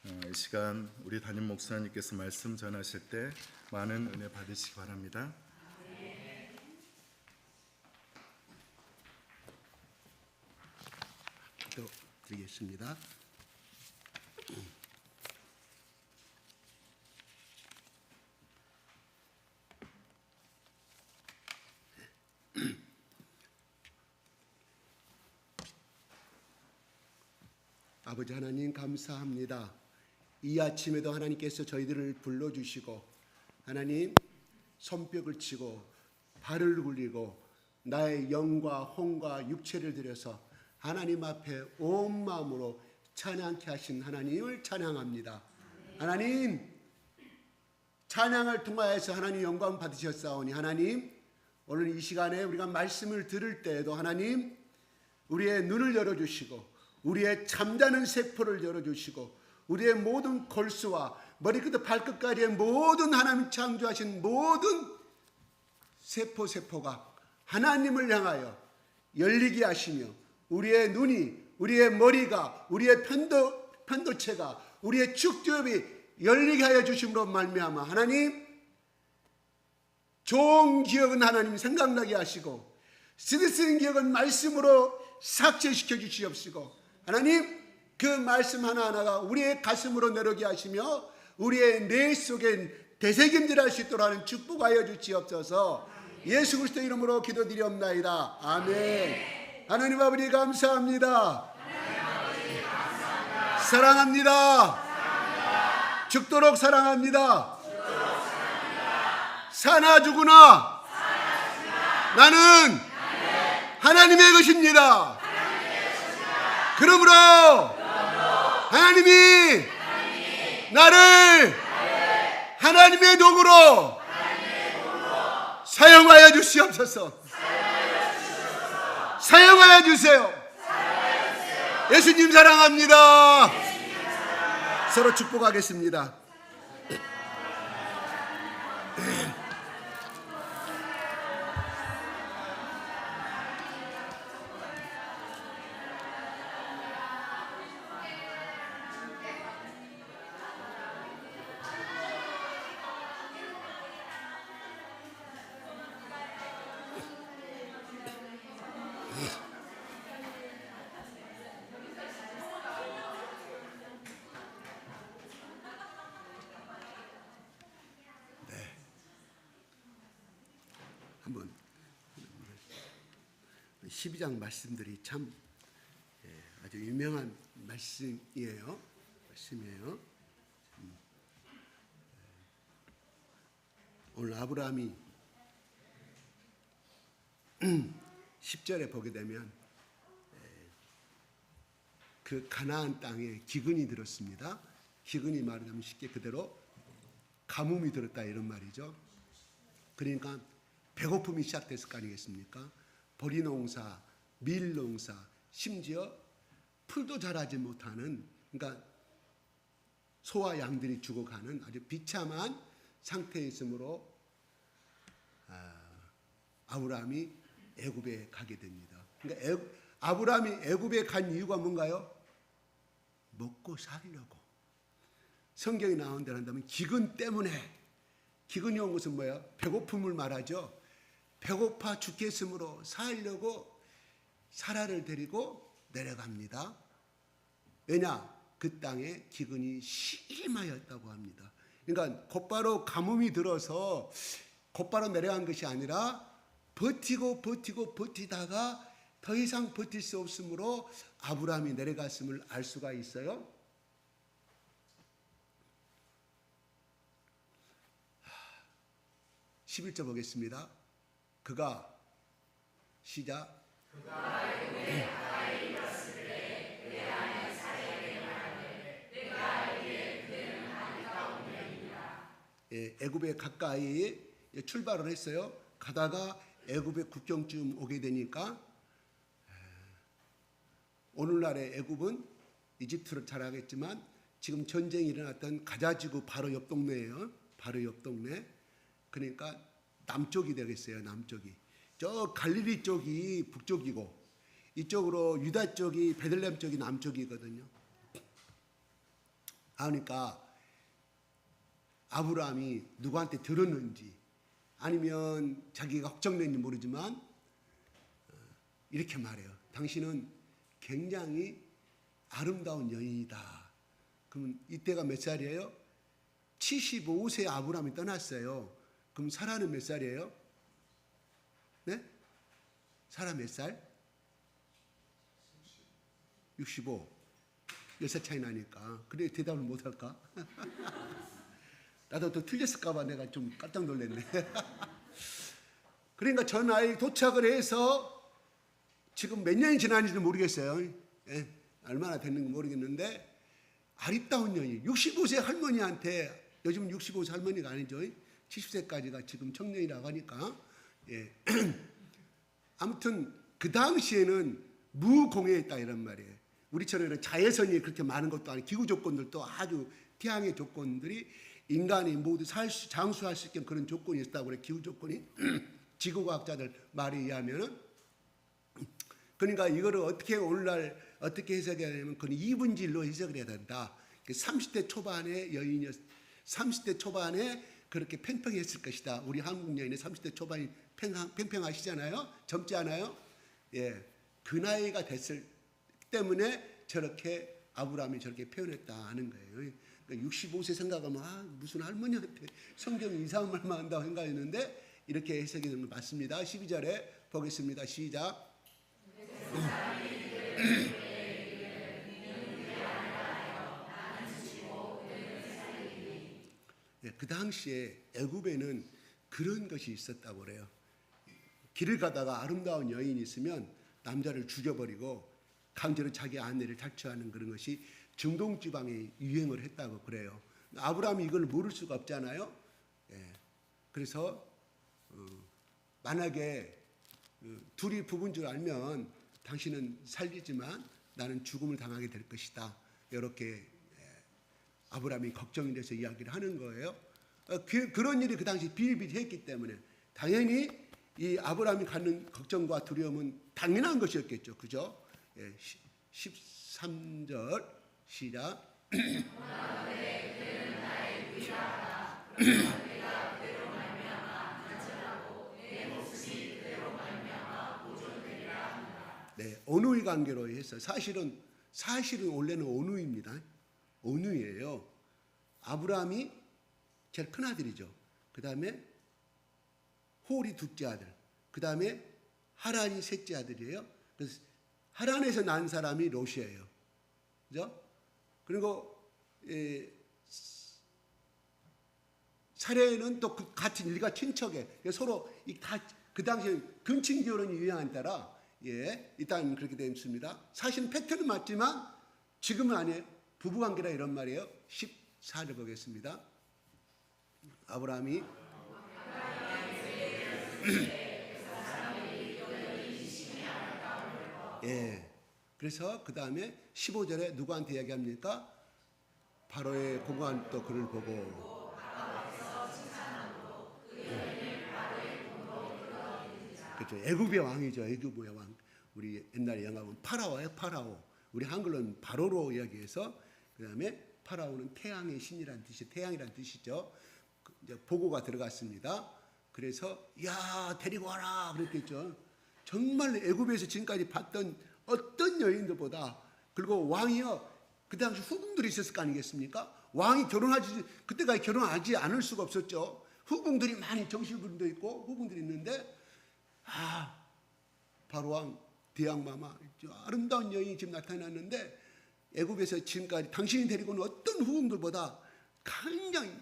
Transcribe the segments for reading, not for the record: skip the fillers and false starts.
이 시간 우리 담임 목사님께서 말씀 전하실 때 많은 은혜 받으시기 바랍니다. 기도 드리겠습니다. 아버지 하나님 감사합니다. 이 아침에도 하나님께서 저희들을 불러주시고 하나님 손뼉을 치고 발을 굴리고 나의 영과 혼과 육체를 들여서 하나님 앞에 온 마음으로 찬양케 하신 하나님을 찬양합니다. 하나님 찬양을 통하여서 하나님 영광 받으셨사오니 하나님 오늘 이 시간에 우리가 말씀을 들을 때에도 하나님 우리의 눈을 열어주시고 우리의 잠자는 세포를 열어주시고 우리의 모든 골수와 머리끝부터 발끝까지의 모든 하나님 창조하신 모든 세포가 하나님을 향하여 열리게 하시며 우리의 눈이 우리의 머리가 우리의 편도체가 우리의 축두엽이 열리게 하여 주심으로 말미암아 하나님 좋은 기억은 하나님 생각나게 하시고 쓰디쓴 기억은 말씀으로 삭제시켜 주시옵시고 하나님 그 말씀 하나하나가 우리의 가슴으로 내려오게 하시며 우리의 뇌 속엔 되새김질할 수 있도록 하는 축복하여 주시옵소서. 예수 그리스도 이름으로 기도드리옵나이다. 아멘. 하나님 아버지 감사합니다. 사랑합니다. 죽도록 사랑합니다. 사나 죽으나 나는 하나님의 것입니다. 그러므로 하나님이 나를 하나님의 도구로 사용하여 주시옵소서. 사용하여 주세요. 예수님 사랑합니다. 서로 축복하겠습니다. 한번 12장 말씀들이 참 아주 유명한 말씀이에요. 오늘 아브라함이 10절에 보게 되면 그 가나안 땅에 기근이 들었습니다. 기근이 말하자면 쉽게 그대로 가뭄이 들었다 이런 말이죠. 그러니까 배고픔이 시작됐을 거 아니겠습니까? 보리농사, 밀농사, 심지어 풀도 자라지 못하는 그러니까 소와 양들이 죽어가는 아주 비참한 상태에 있으므로 아브라함이 애굽에 가게 됩니다. 그러니까 아브라함이 애굽에 간 이유가 뭔가요? 먹고 살려고. 성경이 나온 대로 한다면 기근 때문에. 기근이 온 것은 뭐예요? 배고픔을 말하죠. 배고파 죽겠으므로 살려고 사라를 데리고 내려갑니다. 왜냐? 그 땅에 기근이 심하였다고 합니다. 그러니까 곧바로 가뭄이 들어서 곧바로 내려간 것이 아니라 버티다가 더 이상 버틸 수 없으므로 아브라함이 내려갔음을 알 수가 있어요. 자, 11절 보겠습니다. 그가 시작. 애굽에 가까이 출발을 했어요. 가다가 애굽의 국경쯤 오게 되니까 오늘날의 애굽은 이집트를 잘 알겠지만 지금 전쟁이 일어났던 가자지구 바로 옆 동네예요. 바로 옆 동네. 그러니까 남쪽이 되겠어요. 남쪽이. 저 갈릴리 쪽이 북쪽이고 이쪽으로 유다 쪽이 베들레헴 쪽이 남쪽이거든요. 그러니까 아브라함이 누구한테 들었는지 아니면 자기가 걱정됐는지 모르지만 이렇게 말해요. 당신은 굉장히 아름다운 여인이다. 그러면 이때가 몇 살이에요? 75세 아브라함이 떠났어요. 그럼 사라는 몇 살이에요? 네? 사라 몇 살? 65. 10살 차이 나니까. 그래 대답을 못할까? 나도 또 틀렸을까봐 내가 좀 깜짝 놀랐네. 그러니까 저 나이 도착을 해서 지금 몇 년이 지났는지는 모르겠어요. 예, 얼마나 됐는지 모르겠는데 아리따운 여인, 65세 할머니한테, 요즘 65세 할머니가 아니죠. 70세까지가 지금 청년이라고 하니까. 예. 아무튼 그 당시에는 무공해했다 이런 말이에요. 우리처럼 이런 자외선이 그렇게 많은 것도 아니고 기후 조건들도 아주 태양의 조건들이 인간이 모두 장수할 수 있게 그런 조건이 있다고 그래. 기후 조건이 지구과학자들 말에 의하면은. 그러니까 이거를 어떻게 오늘날 어떻게 해석해야 되냐면 그건 이분질로 해석을 해야 된다. 30대 초반의 여인이었, 30대 초반에 그렇게 팽팽했을 것이다. 우리 한국 여인의 30대 초반이 팽팽하시잖아요. 젊지 않아요? 예, 그 나이가 됐을 때문에 저렇게 아브라함이 저렇게 표현했다 하는 거예요. 그러니까 65세 생각하면 무슨 할머니한테 성경이 이상한 말만 한다고 생각했는데 이렇게 해석이 되는 거 맞습니다. 12절에 보겠습니다. 시작. 네, 그 당시에 애굽에는 그런 것이 있었다고 그래요. 길을 가다가 아름다운 여인이 있으면 남자를 죽여버리고 강제로 자기 아내를 탈취하는 그런 것이 중동 지방에 유행을 했다고 그래요. 아브라함이 이걸 모를 수가 없잖아요. 예, 그래서 만약에 둘이 부부인 줄 알면 당신은 살리지만 나는 죽음을 당하게 될 것이다. 이렇게 아브라함이 걱정이 돼서 이야기를 하는 거예요. 그런 일이 그 당시 비일비재했기 때문에 당연히 이 아브라함이 갖는 걱정과 두려움은 당연한 것이었겠죠. 그죠? 13절 시작. 네, 언어의 관계로 해서 사실은 원래는 언어입니다. 언어예요. 아브라함이 제일 큰 아들이죠. 그 다음에 홀이 둘째 아들. 그 다음에 하란이 셋째 아들이에요. 그래서 하란에서 난 사람이 롯이에요. 그죠? 그리고 사례는 또 같은 일가 친척에 서로 그 당시에 근친 결혼이 유행한 따라 일단 그렇게 되어 있습니다. 사실은 팩트는 맞지만 지금은 아니에요. 부부관계라 이런 말이에요. 14절 보겠습니다. 아브라함이 그래서 그 다음에 15절에 누구한테 이야기합니까? 바로의 공간 또 그를 보고 그렇죠. 애굽의 왕이죠. 애굽의 왕. 우리 옛날에 영화 보면 파라오예요. 파라오. 우리 한글로는 바로로 이야기해서 그 다음에 파라오는 태양의 신이라는 뜻이 태양이라는 뜻이죠. 이제 보고가 들어갔습니다. 그래서 야 데리고 와라 그랬겠죠. 정말 애굽에서 지금까지 봤던 어떤 여인들보다 그리고 왕이요 그 당시 후궁들이 있었을 거 아니겠습니까? 왕이 그때까지 결혼하지 않을 수가 없었죠. 후궁들이 많이 정실분도 있고 후궁들이 있는데 바로 왕 대왕마마 아름다운 여인이 지금 나타났는데 애굽에서 지금까지 당신이 데리고 온 어떤 후궁들보다 굉장히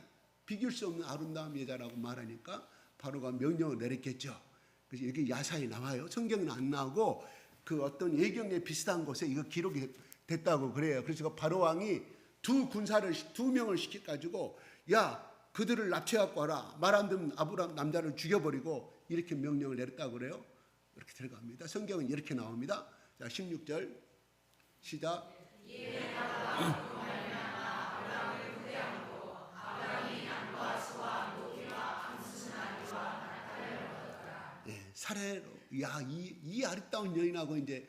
비길 수 없는 아름다운 여자라고 말하니까 바로가 명령을 내렸겠죠. 그래서 여기 야사에 나와요. 성경은 안 나오고 그 어떤 예경에 비슷한 곳에 이거 기록이 됐다고 그래요. 그래서 바로 왕이 두 명을 시켜가지고 야 그들을 납치해갖고 와라. 말 안 듣는 아브라함 남자를 죽여버리고 이렇게 명령을 내렸다고 그래요. 이렇게 들어갑니다. 성경은 이렇게 나옵니다. 자 16절 시작. 사례로 이 아리따운 여인하고 이제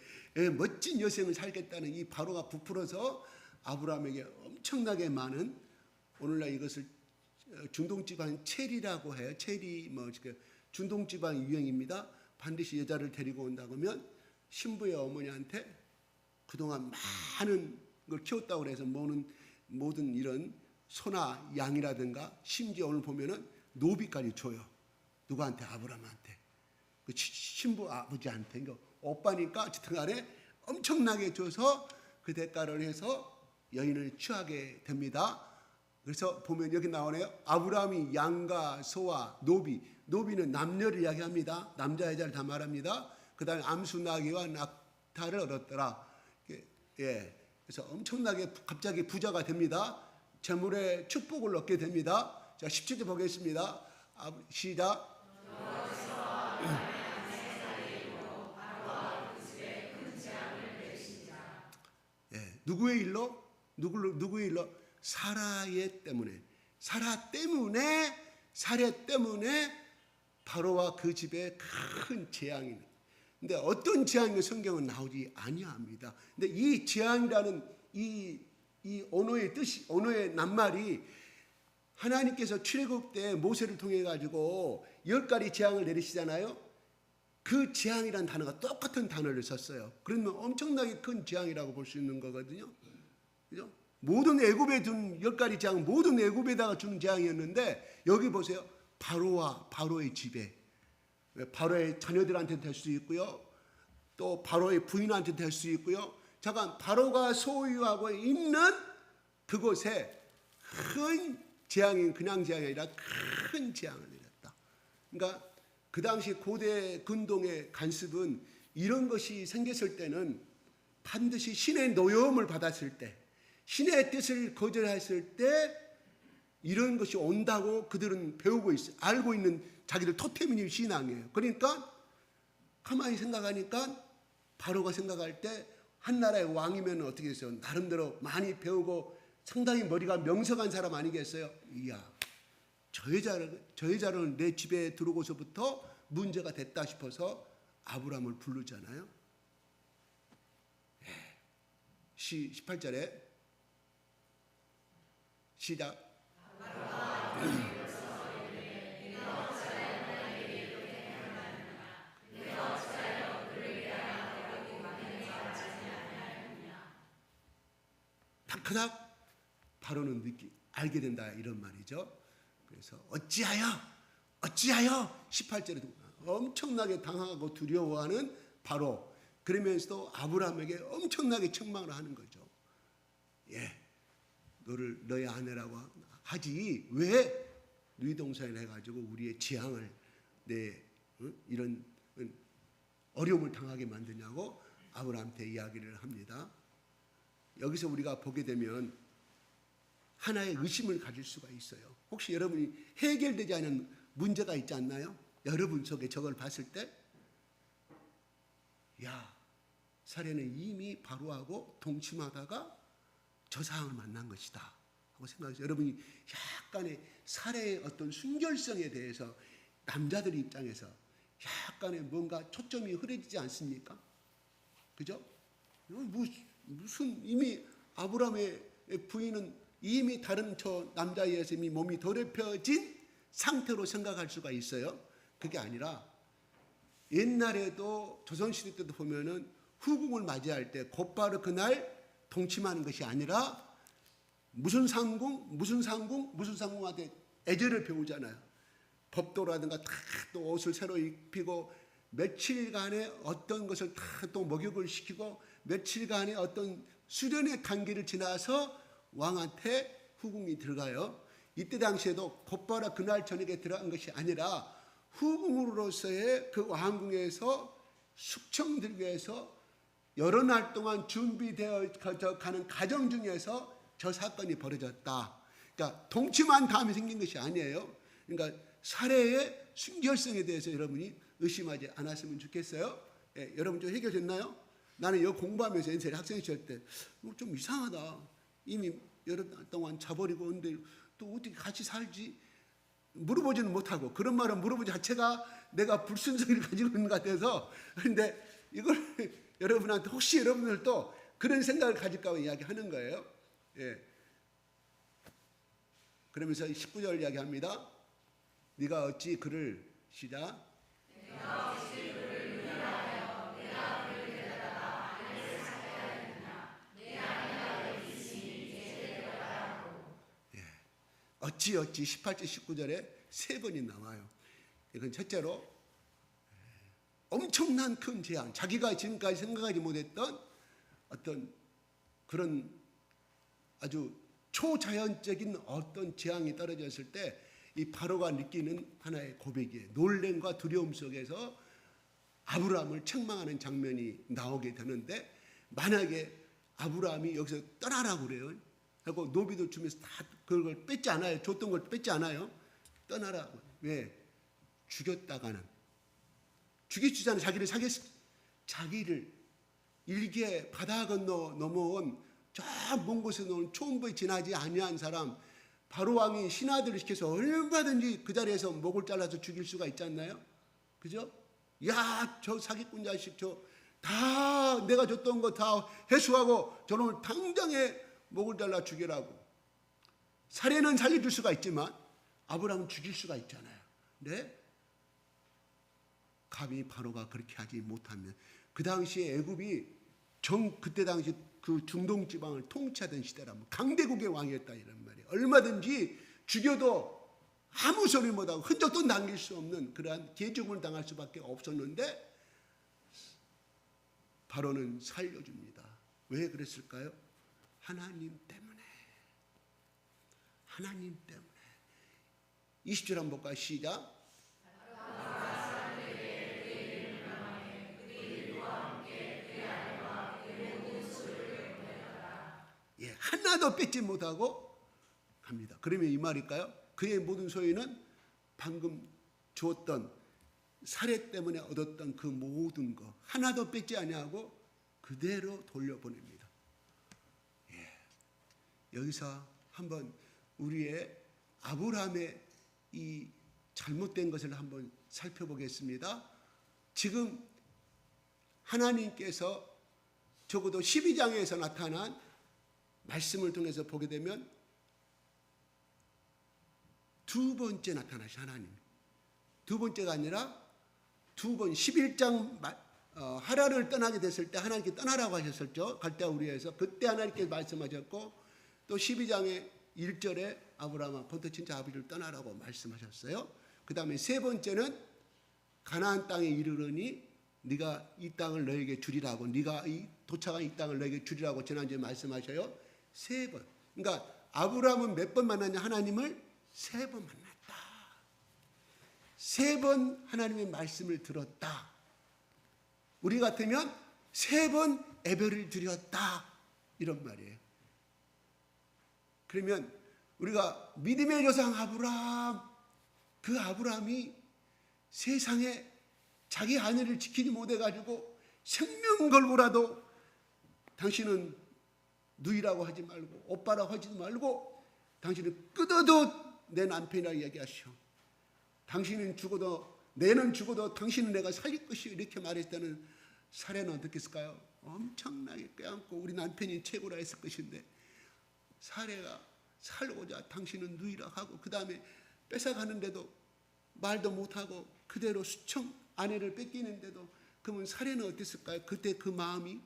멋진 여생을 살겠다는 이 바로가 부풀어서 아브라함에게 엄청나게 많은, 오늘날 이것을 중동지방 체리라고 해요. 체리 중동지방 유행입니다. 반드시 여자를 데리고 온다고 하면 신부의 어머니한테 그동안 많은 걸 키웠다고 해서 모든 이런 소나 양이라든가 심지어 오늘 보면은 노비까지 줘요. 누구한테? 아브라함한테. 그 신부 아버지한테. 그러니까 오빠니까 어쨌든 간에 엄청나게 줘서 그 대가를 해서 여인을 취하게 됩니다. 그래서 보면 여기 나오네요. 아브라함이 양과 소와 노비는 남녀를 이야기합니다. 남자 여자를 다 말합니다. 그 다음에 암수 나귀와 낙타를 얻었더라. 예, 그래서 엄청나게 갑자기 부자가 됩니다. 재물의 축복을 얻게 됩니다. 자, 17절 보겠습니다. 시작. 예, 누구의 일로? 누구의 일로? 사라의 때문에. 사례 때문에 바로와 그 집에 큰 재앙이. 근데 어떤 재앙이 성경은 나오지 아니합니다. 근데 이 재앙이라는 이 언어의 뜻이, 언어의 낱말이 하나님께서 출애굽 때 모세를 통해 가지고 10가지 재앙을 내리시잖아요. 그 재앙이라는 단어가 똑같은 단어를 썼어요. 그러면 엄청나게 큰 재앙이라고 볼 수 있는 거거든요. 그죠? 모든 애굽에 준 10가지 재앙, 모든 애굽에다가 주는 재앙이었는데 여기 보세요. 바로의 집에, 바로의 자녀들한테 될 수 있고요. 또 바로의 부인한테 될 수 있고요. 잠깐, 바로가 소유하고 있는 그곳에 큰 재앙이 그냥 재앙이 아니라 큰 재앙을 내렸다. 그러니까 그 당시 고대 근동의 관습은 이런 것이 생겼을 때는 반드시 신의 노여움을 받았을 때, 신의 뜻을 거절했을 때 이런 것이 온다고 그들은 배우고 있어요. 알고 있는 자기들 토테미님 신앙이에요. 그러니까 가만히 생각하니까 바로가 생각할 때 한 나라의 왕이면 어떻게 됐어요? 나름대로 많이 배우고 상당히 머리가 명석한 사람 아니겠어요? 이야, 저 여자는 내 집에 들어오고서부터 문제가 됐다 싶어서 아브라함을 부르잖아요. 18절에 시작. 그닥 바로는 알게 된다 이런 말이죠. 그래서 어찌하여 18절에도 엄청나게 당하고 두려워하는 바로, 그러면서도 아브라함에게 엄청나게 책망을 하는 거죠. 예, 너를 너의 아내라고 하지 왜 누이동산을 해가지고 우리의 재앙을 이런 어려움을 당하게 만드냐고 아브라함한테 이야기를 합니다. 여기서 우리가 보게 되면 하나의 의심을 가질 수가 있어요. 혹시 여러분이 해결되지 않은 문제가 있지 않나요? 여러분 속에 저걸 봤을 때, 야, 사례는 이미 바로하고 동침하다가 저 상황을 만난 것이다 하고 생각해서 여러분이 약간의 사례의 어떤 순결성에 대해서 남자들 입장에서 약간의 뭔가 초점이 흐려지지 않습니까? 그죠? 무슨 이미 아브라함의 부인은 이미 다른 저 남자에 의해서 이미 몸이 더럽혀진 상태로 생각할 수가 있어요. 그게 아니라 옛날에도 조선시대 때도 보면은 후궁을 맞이할 때 곧바로 그날 동침하는 것이 아니라 무슨 상궁한테 애절을 배우잖아요. 법도라든가 다 또 옷을 새로 입히고 며칠간의 어떤 것을 다 또 목욕을 시키고 며칠간의 어떤 수련의 단계를 지나서 왕한테 후궁이 들어가요. 이때 당시에도 곧바로 그날 저녁에 들어간 것이 아니라 후궁으로서의 그 왕궁에서 숙청들기 위해서 여러 날 동안 준비되어 가는 과정 중에서 저 사건이 벌어졌다. 그러니까 동침한 다음에 생긴 것이 아니에요. 그러니까 사례의 순결성에 대해서 여러분이 의심하지 않았으면 좋겠어요. 예, 여러분 좀 해결됐나요? 나는 이거 공부하면서 옛날에 학생 시절 때 좀 이상하다. 이미 여러 달 동안 자버리고 있는데 또 어떻게 같이 살지? 물어보지는 못하고, 그런 말은 물어보지 자체가 내가 불순성을 가지고 있는 것 같아서. 그런데 이걸 여러분한테 혹시 여러분들도 그런 생각을 가질까 봐 이야기하는 거예요. 예. 그러면서 19절 이야기합니다. 네가 어찌 그를 시작. 어찌 18절 19절에 세 번이 나와요. 이건 첫째로 엄청난 큰 재앙, 자기가 지금까지 생각하지 못했던 어떤 그런 아주 초자연적인 어떤 재앙이 떨어졌을 때 이 바로가 느끼는 하나의 고백이에요. 놀램과 두려움 속에서 아브라함을 책망하는 장면이 나오게 되는데, 만약에 아브라함이 여기서 떠나라고 그래요. 그리고 노비도 주면서 다 그걸 뺏지 않아요. 줬던 걸 뺏지 않아요. 떠나라고. 왜? 죽였다가는 죽이주잖아요. 자기를 일개 바다 건너 넘어온 저 먼 곳에 놓은 초음부에 지나지 아니한 사람, 바로 왕이 신하들을 시켜서 얼마든지 그 자리에서 목을 잘라서 죽일 수가 있지 않나요? 그죠? 야, 저 사기꾼 자식, 저 다 내가 줬던 거 다 회수하고 저놈을 당장에 목을 잘라 죽이라고. 살해는 살려줄 수가 있지만 아브라함은 죽일 수가 있잖아요. 네? 감히 바로가 그렇게 하지 못하면, 그 당시에 애굽이 그때 당시 그 중동 지방을 통치하던 시대라면 강대국의 왕이었다 이런 말이에요. 얼마든지 죽여도 아무 소리 못하고 흔적도 남길 수 없는 그러한 개죽음을 당할 수밖에 없었는데 바로는 살려줍니다. 왜 그랬을까요? 하나님 때문에. 하나님 때문에. 20절 한번 볼까요? 시작. 예, 하나도 뺏지 못하고 갑니다. 그러면 이 말일까요? 그의 모든 소유는 방금 주었던 살해 때문에 얻었던 그 모든 거 하나도 뺏지 아니하고 그대로 돌려보냅니다. 예, 여기서 한번 우리의 아브라함의 이 잘못된 것을 한번 살펴보겠습니다. 지금 하나님께서 적어도 12장에서 나타난 말씀을 통해서 보게 되면 두 번째 나타나신 하나님, 두 번째가 아니라 두 번 11장 하란을 떠나게 됐을 때 하나님께 떠나라고 하셨었죠. 갈대아 우리에서 그때 하나님께 말씀하셨고, 또 12장의 1절에 아브라함아 본토 친자 아버지를 떠나라고 말씀하셨어요. 그 다음에 세 번째는 가나안 땅에 이르르니 네가 이 땅을 너에게 주리라고, 네가 도착한 이 땅을 너에게 주리라고 지난주에 말씀하셔요. 세 번. 그러니까 아브라함은 몇 번 만났냐? 하나님을 세 번 만났다. 세 번 하나님의 말씀을 들었다. 우리 같으면 세 번 예배를 드렸다. 이런 말이에요. 그러면 우리가 믿음의 조상 아브라함, 그 아브라함이 세상에 자기 아내를 지키지 못해가지고 생명 걸고라도 당신은 누이라고 하지 말고 오빠라고 하지 말고 당신은 끊어도 내 남편이라고 얘기하시오. 당신은 죽어도 내는 죽어도 당신은 내가 살릴 것이오. 이렇게 말했을 때는 사례는 어떻게 했을까요? 엄청나게 껴안고 우리 남편이 최고라 했을 것인데, 사례가 살고자 당신은 누이라고 하고 그 다음에 뺏어가는데도 말도 못하고 그대로 수청 아내를 뺏기는데도, 그러면 사례는 어땠을까요? 그때 그 마음이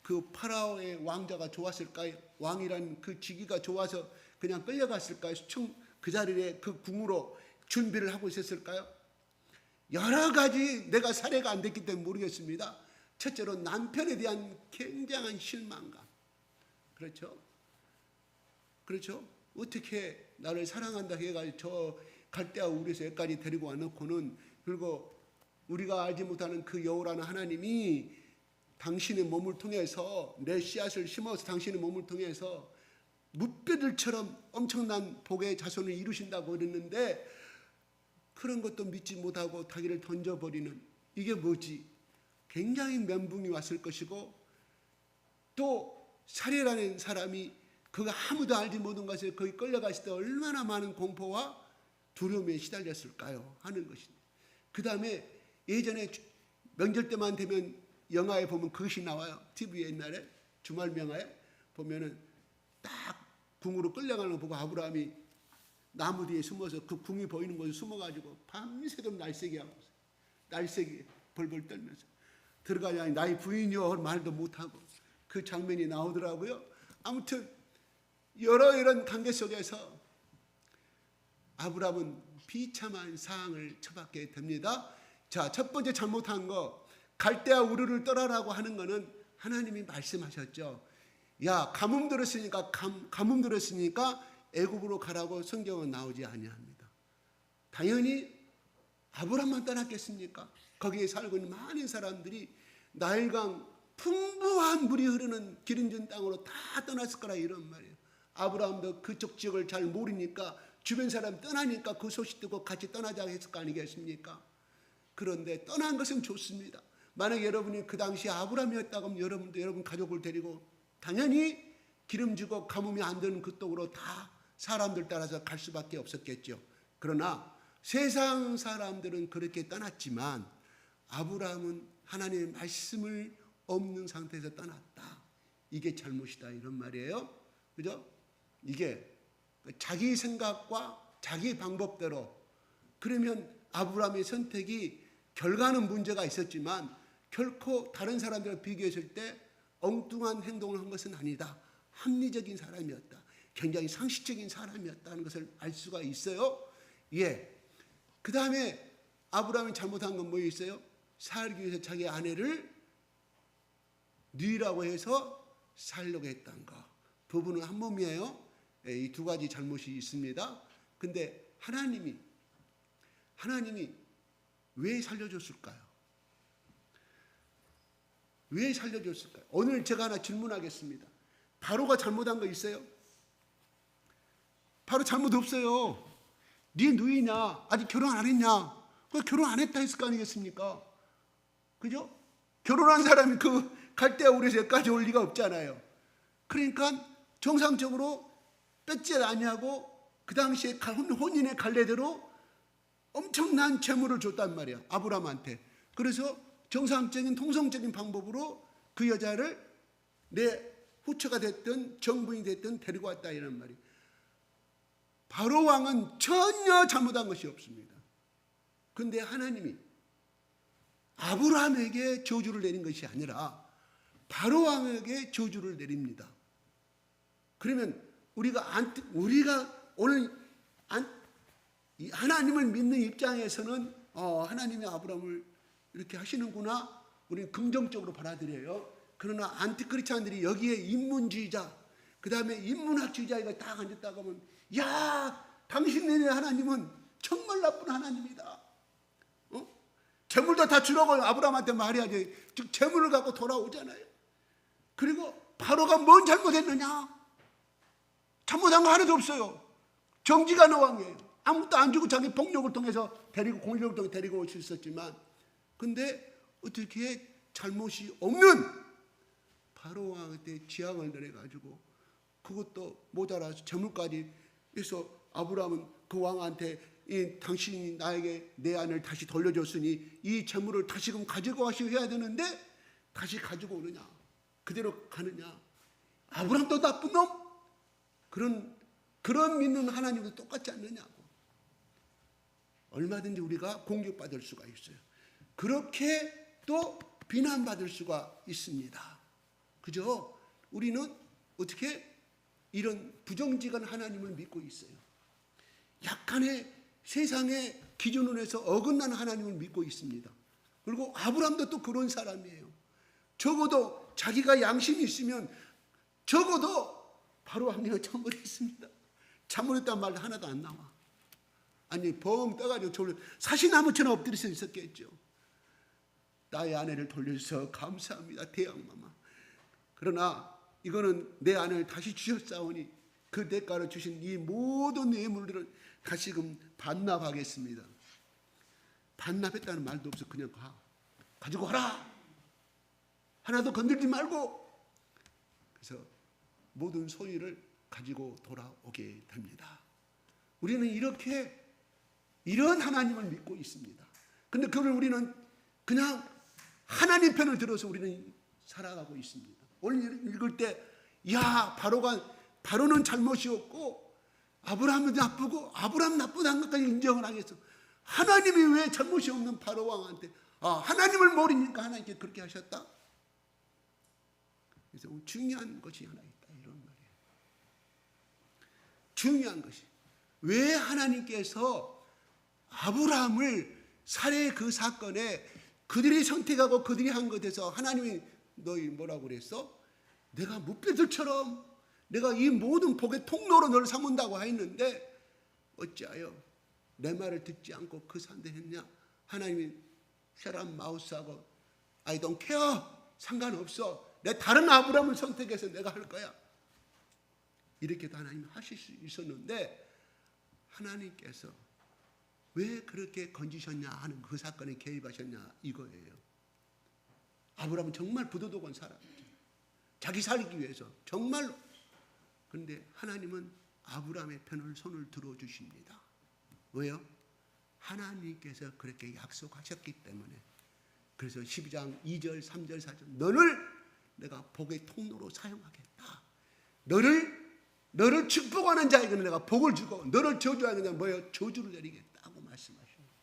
그 파라오의 왕자가 좋았을까요? 왕이란 그 직위가 좋아서 그냥 끌려갔을까요? 수청 그 자리에 그 궁으로 준비를 하고 있었을까요? 여러 가지 내가 사례가 안 됐기 때문에 모르겠습니다. 첫째로 남편에 대한 굉장한 실망감. 그렇죠? 그렇죠? 어떻게 나를 사랑한다 해가지고 저 갈대아 우리에서 여기까지 데리고 와놓고는, 그리고 우리가 알지 못하는 그 여호와라는 하나님이 당신의 몸을 통해서 내 씨앗을 심어서 당신의 몸을 통해서 무뼈들처럼 엄청난 복의 자손을 이루신다고 그랬는데, 그런 것도 믿지 못하고 자기를 던져버리는, 이게 뭐지? 굉장히 멘붕이 왔을 것이고, 또 사례라는 사람이 그가 아무도 알지 못한 것에 거기 끌려갔을 때 얼마나 많은 공포와 두려움에 시달렸을까요? 하는 것입니다. 그 다음에 예전에 명절 때만 되면 영화에 보면 그것이 나와요. TV에 옛날에 주말 명화에 보면은 딱 궁으로 끌려가는 거 보고 아브라함이 나무 뒤에 숨어서 그 궁이 보이는 곳에 숨어가지고 밤새도록 날새기 하고 있어요. 날새기 벌벌 떨면서 들어가자니 나의 부인이여 말도 못하고 그 장면이 나오더라고요. 아무튼 여러 이런 관계 속에서 아브라함은 비참한 상황을 처받게 됩니다. 자, 첫 번째 잘못한 거, 갈대아 우르를 떠나라고 하는 거는 하나님이 말씀하셨죠. 야, 가뭄 들었으니까 애굽으로 가라고 성경은 나오지 아니합니다. 당연히 아브라함만 떠났겠습니까? 거기에 살고 있는 많은 사람들이 나일강 풍부한 물이 흐르는 기름진 땅으로 다 떠났을 거라 이런 말이에요. 아브라함도 그쪽 지역을 잘 모르니까 주변 사람 떠나니까 그 소식 듣고 같이 떠나자고 했을 거 아니겠습니까? 그런데 떠난 것은 좋습니다. 만약 여러분이 그 당시 아브라함이었다고 하면 여러분도 여러분 가족을 데리고 당연히 기름지고 가뭄이 안 되는 그쪽으로 다 사람들 따라서 갈 수밖에 없었겠죠. 그러나 세상 사람들은 그렇게 떠났지만 아브라함은 하나님의 말씀을 없는 상태에서 떠났다. 이게 잘못이다 이런 말이에요. 그죠? 이게 자기 생각과 자기 방법대로, 그러면 아브라함의 선택이 결과는 문제가 있었지만 결코 다른 사람들과 비교했을 때 엉뚱한 행동을 한 것은 아니다. 합리적인 사람이었다. 굉장히 상식적인 사람이었다는 것을 알 수가 있어요. 예. 그 다음에 아브라함이 잘못한 건 뭐 있어요? 살기 위해서 자기 아내를 뉘라고 해서 살려고 했던 거. 부부는 한 몸이에요. 이 두 가지 잘못이 있습니다. 근데 하나님이 왜 살려줬을까요? 왜 살려줬을까요? 오늘 제가 하나 질문하겠습니다. 바로가 잘못한 거 있어요? 바로 잘못 없어요. 네 누이냐? 아직 결혼 안 했냐? 결혼 안 했다 했을 거 아니겠습니까? 그죠? 결혼한 사람이 그 갈대아 우르에서 여기까지 올 리가 없잖아요. 그러니까 정상적으로 뺏지 아니하고 그 당시에 혼인의 관례대로 엄청난 재물을 줬단 말이야, 아브라함한테. 그래서 정상적인 통성적인 방법으로 그 여자를 내 후처가 됐든 정부인이 됐든 데리고 왔다 이런 말이에요. 바로 왕은 전혀 잘못한 것이 없습니다. 그런데 하나님이 아브라함에게 저주를 내린 것이 아니라 바로 왕에게 저주를 내립니다. 그러면 우리가 오늘 하나님을 믿는 입장에서는 하나님이 아브라함을 이렇게 하시는구나, 우리는 긍정적으로 받아들여요. 그러나 안티크리스찬들이 여기에 인문주의자, 그 다음에 인문학주의자가 딱 앉았다고 하면, 야, 당신네의 하나님은 정말 나쁜 하나님이다. 재물도 다 주라고 아브라함한테 말해야지. 즉 재물을 갖고 돌아오잖아요. 그리고 바로가 뭔 잘못했느냐? 잘못한 거 하나도 없어요. 정직한 왕이에요. 아무것도 안 주고 자기 폭력을 통해서 공력을 통해 데리고 올 수 있었지만, 근데 어떻게 잘못이 없는 바로 왕한테 지향을 내려가지고 그것도 모자라서 재물까지 해서 아브라함은 그 왕한테 당신이 나에게 내 아내를 다시 돌려줬으니 이 재물을 다시금 가지고 가셔야 되는데 다시 가지고 오느냐, 그대로 가느냐, 아브라함도 나쁜 놈, 그런 믿는 하나님도 똑같지 않느냐고. 얼마든지 우리가 공격받을 수가 있어요. 그렇게 또 비난받을 수가 있습니다. 그죠? 우리는 어떻게 이런 부정직한 하나님을 믿고 있어요. 약간의 세상의 기준으로 해서 어긋난 하나님을 믿고 있습니다. 그리고 아브라함도 또 그런 사람이에요. 적어도 자기가 양심이 있으면 적어도 바로 왕래가 잘못했습니다. 잘못했다는 말 하나도 안 나와. 아니 벙 떠가지고 사시나무처럼 엎드릴 수 있었겠죠. 나의 아내를 돌려주셔서 감사합니다, 대왕마마. 그러나 이거는 내 아내를 다시 주셨사오니 그 대가로 주신 이 모든 예물들을 다시금 반납하겠습니다. 반납했다는 말도 없어. 그냥 가지고 가라. 하나도 건들지 말고. 그래서 모든 소유를 가지고 돌아오게 됩니다. 우리는 이런 하나님을 믿고 있습니다. 근데 그걸 우리는 그냥 하나님 편을 들어서 우리는 살아가고 있습니다. 오늘 읽을 때, 야, 바로가 바로는 잘못이었고 아브라함은 나쁘고 아브라함 나쁘다는 것까지 인정을 하겠어. 하나님이 왜 잘못이 없는 바로 왕한테 하나님을 모르니까 하나님께 그렇게 하셨다? 그래서 중요한 것이 하나 있다 이런 말이에요. 중요한 것이 왜 하나님께서 아브라함을 살해 그 사건에 그들이 선택하고 그들이 한 것에서 하나님이 너희 뭐라고 그랬어? 내가 무뼈들처럼 내가 이 모든 복의 통로로 너를 삼은다고 했는데 어찌하여 내 말을 듣지 않고 그 산대 했냐? 하나님이 사람 마우스하고 I don't care 상관없어. 내 다른 아브라함을 선택해서 내가 할 거야. 이렇게도 하나님 하실 수 있었는데 하나님께서 왜 그렇게 건지셨냐 하는 그 사건에 개입하셨냐 이거예요. 아브라함은 정말 부도덕한 사람이죠. 자기 살기 위해서 정말로. 그런데 하나님은 아브라함의 편을 손을 들어주십니다. 왜요? 하나님께서 그렇게 약속하셨기 때문에. 그래서 12장 2절 3절 4절 너를 내가 복의 통로로 사용하겠다. 너를 축복하는 자에게는 내가 복을 주고 너를 저주하는 자는 뭐예요? 저주를 내리겠다고 말씀하십니다.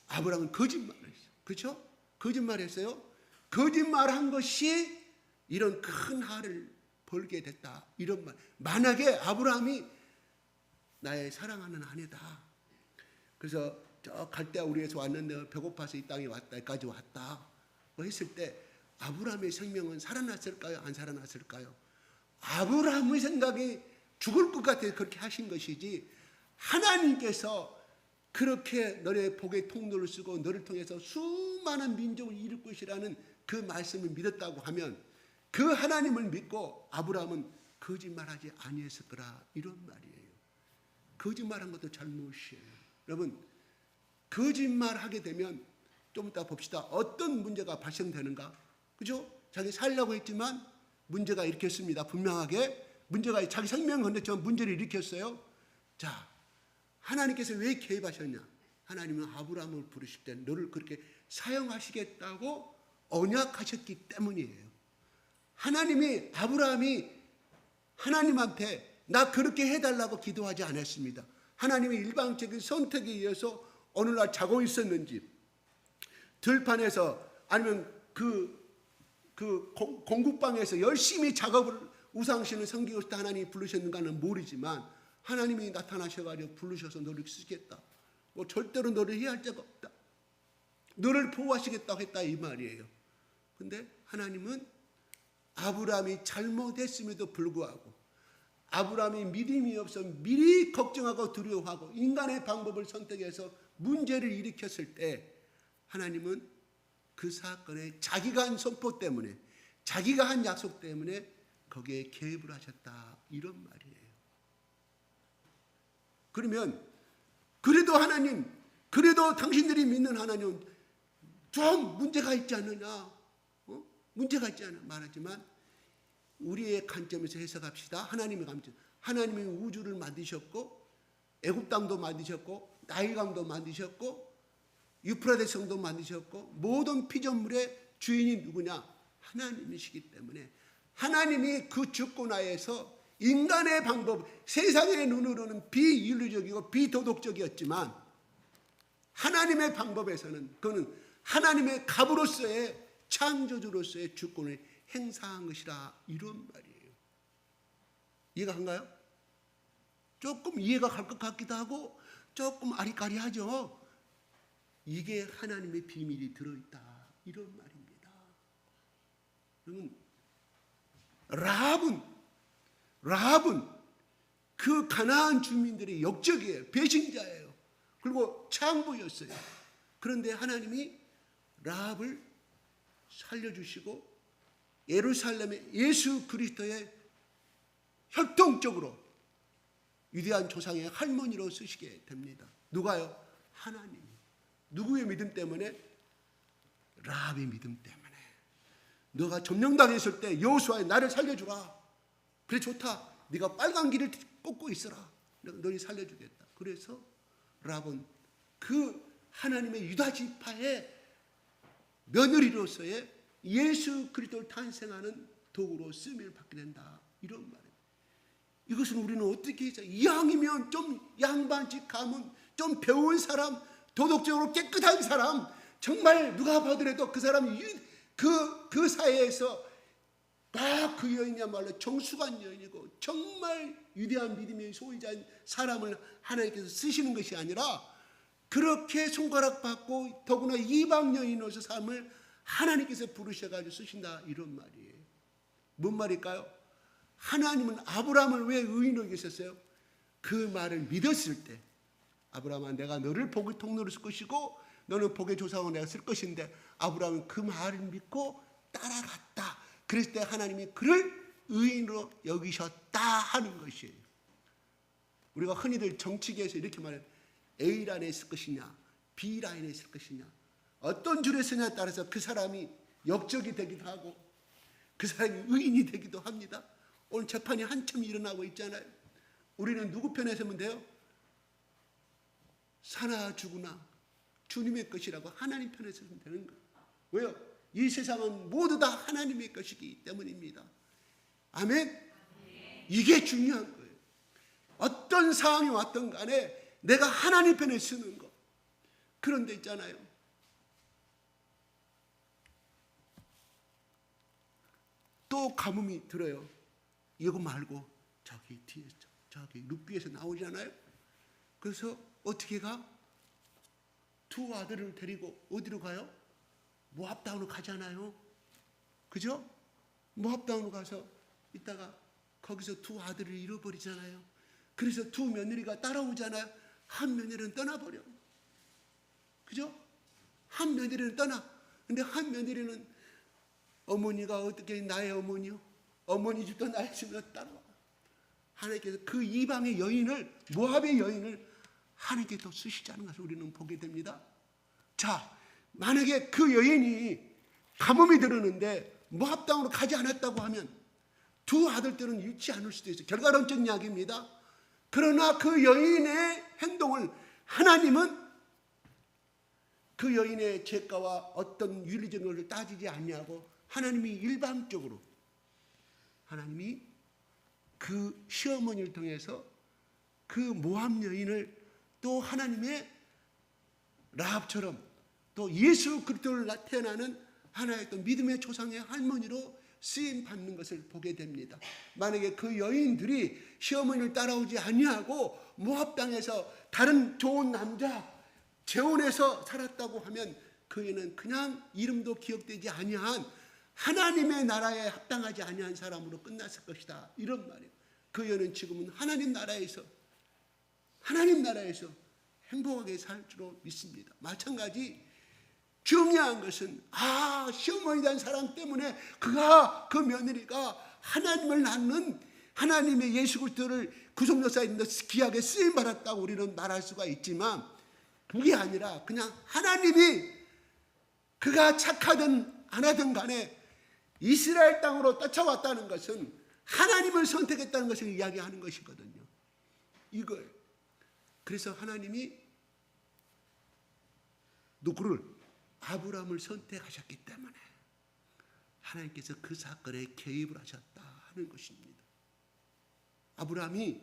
아브라함은 거짓말을 했어요. 그렇죠? 거짓말했어요. 거짓말한 것이 이런 큰 하를 벌게 됐다. 이런 말. 만약에 아브라함이 나의 사랑하는 아내다. 그래서 저 갈대아 우리에서 왔는데 배고파서 이 땅에 왔다. 여기까지 왔다. 뭐 했을 때 아브라함의 생명은 살아났을까요? 안 살아났을까요? 아브라함의 생각이 죽을 것 같아서 그렇게 하신 것이지 하나님께서 그렇게 너의 복의 통로를 쓰고 너를 통해서 수많은 민족을 이룰 것이라는 그 말씀을 믿었다고 하면 그 하나님을 믿고 아브라함은 거짓말하지 아니했을 거라 이런 말이에요. 거짓말한 것도 잘못이에요. 여러분 거짓말하게 되면 좀 이따 봅시다. 어떤 문제가 발생되는가? 그죠? 자기 살려고 했지만 문제가 일으켰습니다. 분명하게 문제가 자기 생명을 건넸지만 문제를 일으켰어요. 자, 하나님께서 왜 개입하셨냐? 하나님은 아브라함을 부르실 때 너를 그렇게 사용하시겠다고 언약하셨기 때문이에요. 하나님이 아브라함이 하나님한테 나 그렇게 해달라고 기도하지 않았습니다. 하나님의 일방적인 선택에 의해서 어느 날 자고 있었는지 들판에서 아니면 그 공국방에서 열심히 작업을 우상신을 섬기고 싶다 하나님이 부르셨는가는 모르지만 하나님이 나타나셔가지고 부르셔서 너를 쓰겠다. 뭐 절대로 너를 해할 자가 없다. 너를 보호하시겠다고 했다 이 말이에요. 근데 하나님은 아브라함이 잘못했음에도 불구하고 아브라함이 믿음이 없어 미리 걱정하고 두려워하고 인간의 방법을 선택해서 문제를 일으켰을 때 하나님은 그 사건에 자기가 한 선포 때문에 자기가 한 약속 때문에 거기에 개입을 하셨다 이런 말이에요. 그러면 그래도 하나님 그래도 당신들이 믿는 하나님은 좀 문제가 있지 않느냐 문제가 있지 않느냐 말하지만 우리의 관점에서 해석합시다. 하나님의 관점. 하나님이 우주를 만드셨고 애굽 땅도 만드셨고 나일강도 만드셨고 유프라데스 강도 만드셨고 모든 피조물의 주인이 누구냐? 하나님이시기 때문에 하나님이 그 주권하에서 인간의 방법, 세상의 눈으로는 비윤리적이고 비도덕적이었지만 하나님의 방법에서는 그는 하나님의 갑으로서의 창조주로서의 주권을 행사한 것이라 이런 말이에요. 이해가 간가요? 조금 이해가 갈 것 같기도 하고 조금 아리까리하죠. 이게 하나님의 비밀이 들어있다 이런 말입니다. 여러분 라합은 그 가나안 주민들의 역적이에요. 배신자예요. 그리고 창부였어요. 그런데 하나님이 라합을 살려주시고 예루살렘의 예수 그리스도의 혈통적으로 위대한 조상의 할머니로 쓰시게 됩니다. 누가요? 하나님. 누구의 믿음 때문에? 라합의 믿음 때문에. 너가 점령당했을 때 여호수아에 나를 살려주라. 그래 좋다. 네가 빨간 길을 꽂고 있어라. 내가 너희 살려주겠다. 그래서 라합은 그 하나님의 유다 지파의 며느리로서의 예수 그리스도를 탄생하는 도구로 쓰임을 받게 된다. 이런 말이에요. 이것은 우리는 어떻게 해서 이왕이면 좀 양반집 가면 좀 배운 사람, 도덕적으로 깨끗한 사람, 정말 누가 봐더라도 그 사람이 그 사회에서 그 여인이야말로 정숙한 여인이고 정말 위대한 믿음의 소유자인 사람을 하나님께서 쓰시는 것이 아니라 그렇게 손가락 받고 더구나 이방 여인으로서 삶을 하나님께서 부르셔가지고 쓰신다, 이런 말이에요. 뭔 말일까요? 하나님은 아브라함을 왜 의인으로 여기셨어요? 그 말을 믿었을 때, 아브라함아 내가 너를 복의 통로로 쓸 것이고 너는 복의 조상으로 내가 쓸 것인데, 아브라함은 그 말을 믿고 따라갔다. 그랬을 때 하나님이 그를 의인으로 여기셨다 하는 것이에요. 우리가 흔히들 정치계에서 이렇게 말해요. A라인에 있을 것이냐 B라인에 있을 것이냐, 어떤 줄에 서냐에 따라서 그 사람이 역적이 되기도 하고 그 사람이 의인이 되기도 합니다. 오늘 재판이 한참 일어나고 있잖아요. 우리는 누구 편에 서면 돼요? 사나 죽으나 주님의 것이라고 하나님 편에 서면 되는 거예요. 왜요? 이 세상은 모두 다 하나님의 것이기 때문입니다. 아멘? 이게 중요한 거예요. 어떤 상황이 왔든 간에 내가 하나님 편에 서는 거. 그런데 있잖아요, 또 가뭄이 들어요. 이거 말고 저기 뒤에 저기 룻비에서 나오잖아요. 그래서 어떻게 가? 두 아들을 데리고 어디로 가요? 모압 땅으로 가잖아요. 그죠? 모압 땅으로 가서 있다가 거기서 두 아들을 잃어버리잖아요. 그래서 두 며느리가 따라오잖아요. 한 며느리는 떠나버려. 그죠? 한 며느리는 떠나. 근데 한 며느리는 어머니가 어떻게 나의 어머니요? 어머니 집도 나의 집도 따라와. 하나님께서 그 이방의 여인을, 모압의 여인을 하나님께 또 쓰시자는 것을 우리는 보게 됩니다. 자, 만약에 그 여인이 가뭄이 들었는데 모압 땅으로 가지 않았다고 하면 두 아들들은 잃지 않을 수도 있어요. 결과론적 이야기입니다. 그러나 그 여인의 행동을 하나님은 그 여인의 죄가와 어떤 윤리적인 것을 따지지 않냐고 하나님이 일방적으로, 하나님이 그 시어머니를 통해서 그 모압 여인을 또 하나님의 라합처럼 또 예수 그리스도를 태어나는 하나의 또 믿음의 조상의 할머니로 쓰임 받는 것을 보게 됩니다. 만약에 그 여인들이 시어머니를 따라오지 아니하고 모압 땅에서 다른 좋은 남자 재혼해서 살았다고 하면 그 여인은 그냥 이름도 기억되지 아니한 하나님의 나라에 합당하지 아니한 사람으로 끝났을 것이다, 이런 말이에요. 그 여인은 지금은 하나님 나라에서 행복하게 살 줄로 믿습니다. 마찬가지 중요한 것은 시어머니에 대한 사랑 때문에 그 며느리가 하나님을 낳는 하나님의 예수 그리스도를 구속역사에 귀하게 쓰임받았다고 우리는 말할 수가 있지만, 그게 아니라 그냥 하나님이 그가 착하든 안 하든 간에 이스라엘 땅으로 쫓아왔다는 것은 하나님을 선택했다는 것을 이야기하는 것이거든요. 이거예요. 그래서 하나님이 누구를? 아브라함을 선택하셨기 때문에 하나님께서 그 사건에 개입을 하셨다 하는 것입니다. 아브라함이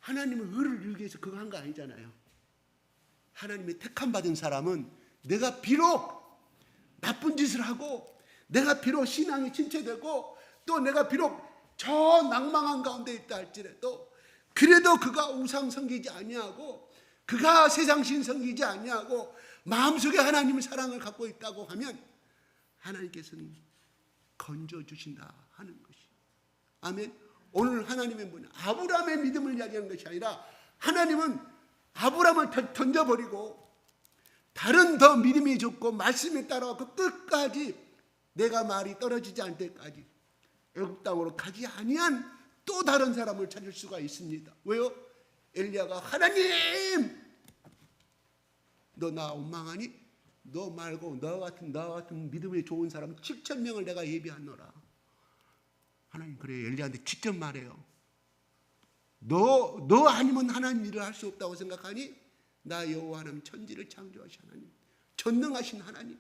하나님의 의를 이루기 위해서 그거 한 거 아니잖아요. 하나님의 택함받은 사람은 내가 비록 나쁜 짓을 하고 내가 비록 신앙이 침체되고 또 내가 비록 저 낭망한 가운데 있다 할지라도 그래도 그가 우상 섬기지 아니하고 그가 세상신 섬기지 아니하고 마음속에 하나님의 사랑을 갖고 있다고 하면 하나님께서는 건져주신다 하는 것이. 아멘. 오늘 하나님의 뭐냐? 아브라함의 믿음을 이야기하는 것이 아니라 하나님은 아브라함을 던져버리고 다른 더 믿음이 좋고 말씀에 따라서 끝까지 내가 말이 떨어지지 않을 때까지 애굽 땅으로 가지 아니한 또 다른 사람을 찾을 수가 있습니다. 왜요? 엘리야가 하나님 너 나 원망하니? 너 말고 너 같은 믿음이 좋은 사람 7,000명을 내가 예비하노라. 하나님 그래 엘리야한테 직접 말해요. 너 아니면 하나님 일을 할 수 없다고 생각하니? 나 여호와 하나님 천지를 창조하신 하나님 전능하신 하나님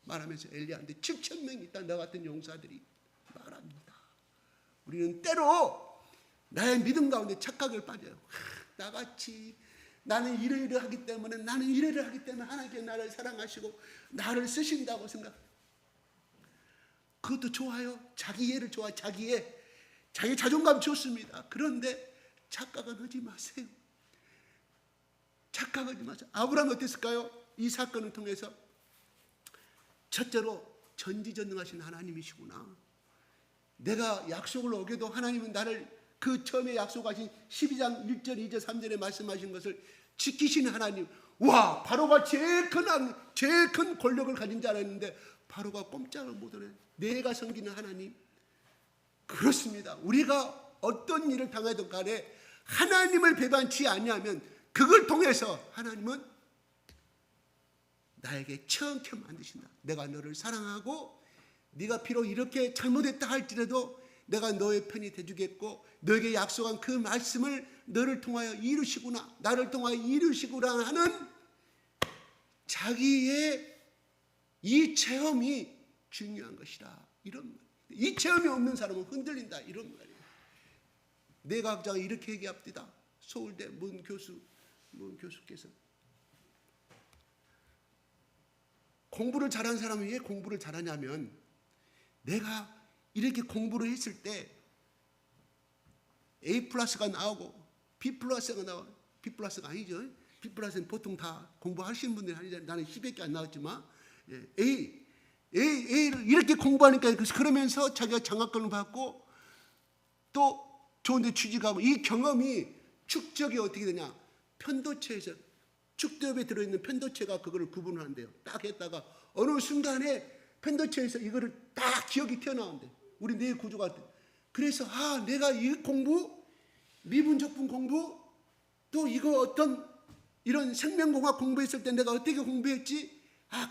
말하면서 엘리야한테 7,000명이 있다 너 같은 용사들이 말합니다. 우리는 때로 나의 믿음 가운데 착각을 빠져요. 나같이 나는 이러이러하기 때문에 하나님께 나를 사랑하시고 나를 쓰신다고 생각. 그것도 좋아요. 자기 이해를 좋아요. 자기 자존감 좋습니다. 그런데 착각은 하지 마세요. 착각하지 마세요. 아브라함이 어땠을까요? 이 사건을 통해서 첫째로 전지전능하신 하나님이시구나. 내가 약속을 어겨도 하나님은 나를 그 처음에 약속하신 12장 1절 2절 3절에 말씀하신 것을 지키시는 하나님. 와, 바로가 제일 큰 권력을 가진 자였는데 바로가 꼼짝을 못하네. 내가 섬기는 하나님. 그렇습니다. 우리가 어떤 일을 당하든 간에 하나님을 배반치 아니하면 그걸 통해서 하나님은 나에게 처음처럼 만드신다. 내가 너를 사랑하고 네가 비록 이렇게 잘못했다 할지라도 내가 너의 편이 돼주겠고 너에게 약속한 그 말씀을 너를 통하여 이루시구나, 나를 통하여 이루시구나 하는 자기의 이 체험이 중요한 것이다. 이런 말. 이 체험이 없는 사람은 흔들린다. 이런 말이에요. 내 각자가 이렇게 얘기합니다. 서울대 문 교수께서 공부를 잘하는 사람이 왜 공부를 잘하냐면 내가 이렇게 공부를 했을 때 A 플러스가 나오고 B 플러스가 나와. B 플러스가 아니죠. B 플러스는 보통 다 공부하시는 분들이 아니잖아요. 나는 10밖에 안 나왔지만 A를 이렇게 공부하니까 그러면서 자기가 장학금을 받고 또 좋은 데 취직하고 이 경험이 축적이 어떻게 되냐. 편도체에서 축두엽에 들어있는 편도체가 그거를 구분을 한대요. 딱 했다가 어느 순간에 편도체에서 이거를 딱 기억이 튀어나온대. 우리 뇌 구조가. 그래서 내가 이 공부, 미분적분 공부, 또 이거 어떤 이런 생명공학 공부했을 때 내가 어떻게 공부했지?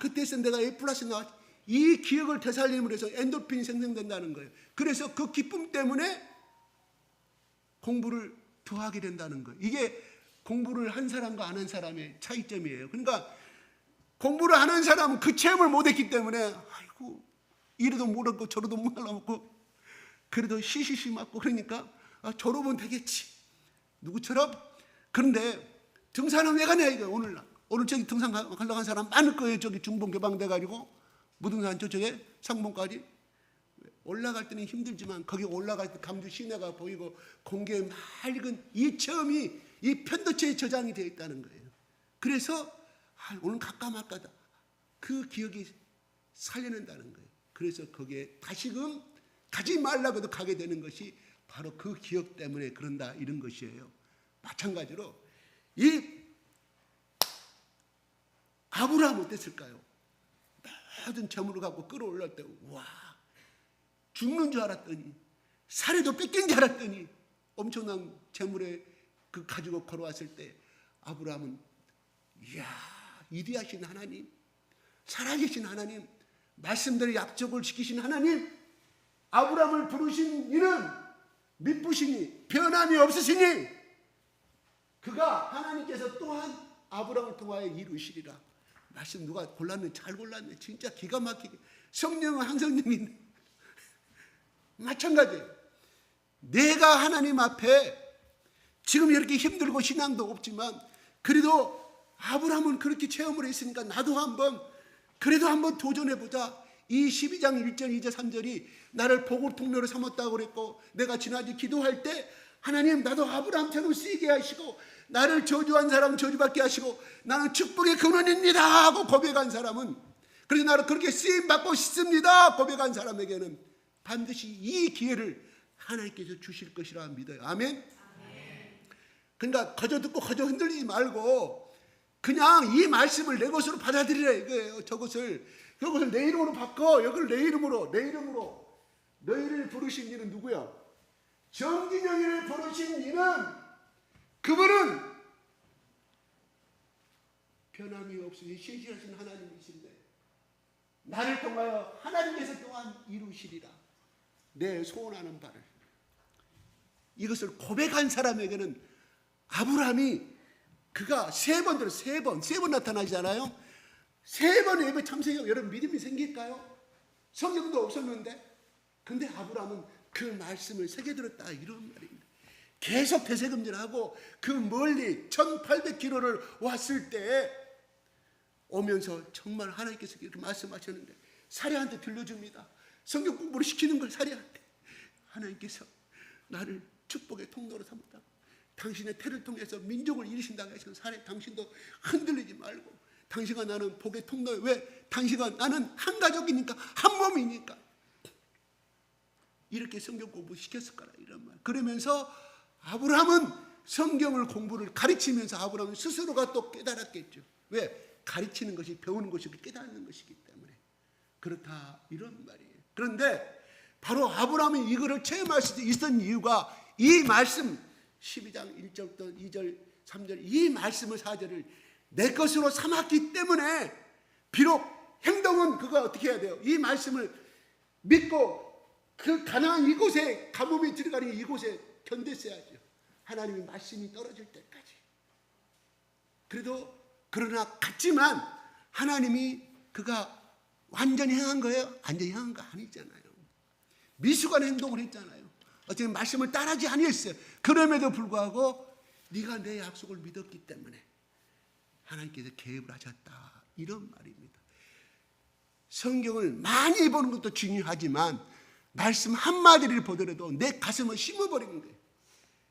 그때서 내가 A 플러스 나왔지. 이 기억을 되살림으로 해서 엔도핀이 생성된다는 거예요. 그래서 그 기쁨 때문에 공부를 더 하게 된다는 거예요. 이게 공부를 한 사람과 안 한 사람의 차이점이에요. 그러니까 공부를 하는 사람은 그 체험을 못했기 때문에 아이고 이래도 못하고 저래도 못 알아먹고 그래도 시시시 맞고 그러니까 졸업은 되겠지. 누구처럼? 그런데 등산은 왜 가냐 이거. 오늘 저기 등산 가려고 한 사람 많을 거예요. 저기 중봉 개방돼 가지고 무등산 저쪽에 상봉까지 올라갈 때는 힘들지만 거기 올라갈 때 감주 시내가 보이고 공기에 맑은 이 체험이 이 편도체에 저장이 되어 있다는 거예요. 그래서 오늘 가까마까다 그 기억이 살려낸다는 거예요. 그래서 거기에 다시금 가지 말라고 해도 가게 되는 것이 바로 그 기억 때문에 그런다 이런 것이에요. 마찬가지로 이 아브라함 어땠을까요? 모든 재물을 갖고 끌어올릴 때 와 죽는 줄 알았더니 살해도 뺏긴 줄 알았더니 엄청난 재물에 그 가지고 걸어왔을 때 아브라함은 이야 위대하신 하나님, 살아계신 하나님, 말씀대로 약속을 지키신 하나님, 아브라함을 부르신 이는 미쁘시니 변함이 없으시니 그가 하나님께서 또한 아브라함을 통하여 이루시리라. 말씀 누가 골랐네? 잘 골랐네. 진짜 기가 막히게. 성령은 한 성령인데 마찬가지예요. 내가 하나님 앞에 지금 이렇게 힘들고 신앙도 없지만 그래도 아브라함은 그렇게 체험을 했으니까 나도 그래도 한번 도전해보자. 이 12장 1절 2절 3절이 나를 복을 통로로 삼았다고 그랬고 내가 지난주 기도할 때 하나님 나도 아브라함처럼 쓰이게 하시고 나를 저주한 사람은 저주받게 하시고 나는 축복의 근원입니다 하고 고백한 사람은 그래서 나를 그렇게 쓰임받고 싶습니다 고백한 사람에게는 반드시 이 기회를 하나님께서 주실 것이라 믿어요. 아멘? 그러니까 거저 듣고 거저 흔들리지 말고 그냥 이 말씀을 내 것으로 받아들이라 이거예요. 그것을 내 이름으로 바꿔. 여기를 내 이름으로 너희를 부르신 이는 누구야? 정진영이를 부르신 이는 그분은 변함이 없으니 신실하신 하나님이신데 나를 통하여 하나님께서 또한 이루시리라. 내 소원하는 바를. 이것을 고백한 사람에게는 아브라함이 그가 세 번 나타나잖아요. 세 번의 예배 참석이 여러분 믿음이 생길까요? 성경도 없었는데 근데 아브라함은 그 말씀을 새겨들었다 이런 말입니다. 계속 대세금질하고 그 멀리 1800km를 왔을 때 오면서 정말 하나님께서 이렇게 말씀하셨는데 사례한테 들려줍니다. 성경 공부를 시키는 걸 사례한테. 하나님께서 나를 축복의 통로로 삼았다. 당신의 태를 통해서 민족을 이루신다고 하시는 사례, 당신도 흔들리지 말고 당신과 나는 복의 통로에, 왜? 당신과 나는 한 가족이니까, 한 몸이니까 이렇게 성경 공부 시켰을 거라 이런 말. 그러면서 아브라함은 성경을 공부를 가르치면서 아브라함은 스스로가 또 깨달았겠죠. 왜? 가르치는 것이, 배우는 것이 깨닫는 것이기 때문에 그렇다 이런 말이에요. 그런데 바로 아브라함이 이거를 체험할 수 있었던 이유가 이 말씀 12장 1절부터 2절 3절 이 말씀을 4절을 내 것으로 삼았기 때문에 비록 행동은 그가 어떻게 해야 돼요? 이 말씀을 믿고 그 가나안 이곳에 가뭄이 들어가니 이곳에 견뎠어야죠. 하나님의 말씀이 떨어질 때까지. 그러나 같지만 하나님이 그가 완전히 행한 거예요? 완전히 행한 거 아니잖아요. 미숙한 행동을 했잖아요. 어쨌든 말씀을 따르지 아니했어요. 그럼에도 불구하고 네가 내 약속을 믿었기 때문에 하나님께서 개입을 하셨다 이런 말입니다. 성경을 많이 보는 것도 중요하지만 말씀 한마디를 보더라도 내 가슴을 심어버리는 거예요.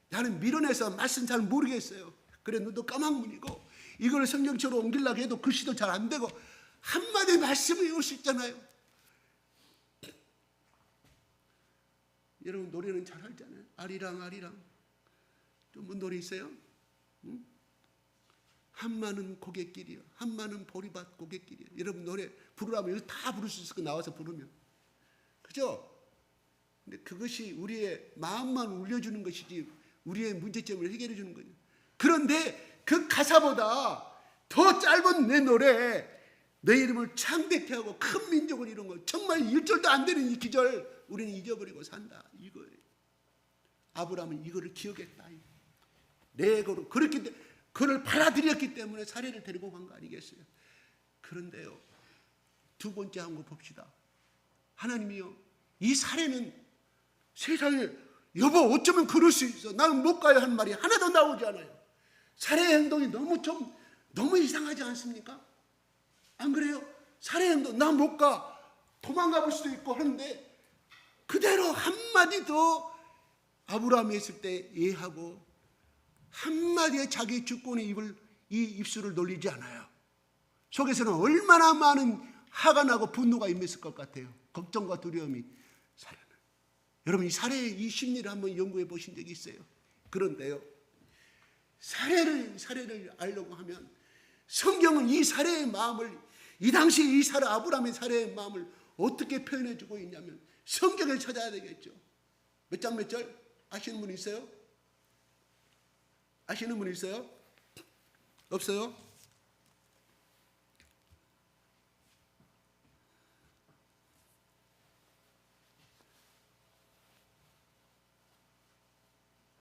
나는 미련해서 말씀 잘 모르겠어요. 그래 눈도 까막문이고 이걸 성경처럼 옮기려고 해도 글씨도 잘 안 되고 한마디 말씀을 외울 수 있잖아요. 여러분 노래는 잘 알잖아요. 아리랑 아리랑. 또 뭐 노래 있어요? 응? 한마는 고갯길이요. 한마는 보리밭 고갯길이요. 여러분 노래 부르라면 이거 다 부를 수 있을 거 나와서 부르면. 그죠? 근데 그것이 우리의 마음만 울려주는 것이지 우리의 문제점을 해결해 주는 거예요. 그런데 그 가사보다 더 짧은 내 노래에 내 이름을 창대케 하고 큰 민족을 이룬 거 정말 1절도 안 되는 이 기절 우리는 잊어버리고 산다 이거예요. 아브라함은 이거를 기억했다. 내 거로 그렇기 때문에 그를 받아들였기 때문에 사례를 데리고 간 거 아니겠어요? 그런데요 두 번째 한 거 봅시다. 하나님이요 이 사례는 세상에 여보 어쩌면 그럴 수 있어 나는 못 가요 하는 말이 하나도 나오지 않아요. 사례의 행동이 너무 이상하지 않습니까? 안 그래요? 사례의 행동 나 못 가 도망가 볼 수도 있고 하는데 그대로 한마디도 아브라함이 했을 때 이해하고 한마디에 자기 주권의 이 입술을 놀리지 않아요. 속에서는 얼마나 많은 화가 나고 분노가 임했을 것 같아요. 걱정과 두려움이 사례는. 여러분 이 사례의 이 심리를 한번 연구해 보신 적이 있어요? 그런데요 사례를 알려고 하면 성경은 이 사례의 마음을 이 당시 이 사례 아브라함의 사례의 마음을 어떻게 표현해 주고 있냐면 성경을 찾아야 되겠죠. 몇 장 몇 절 아시는 분 있어요? 아시는 분 있어요? 없어요?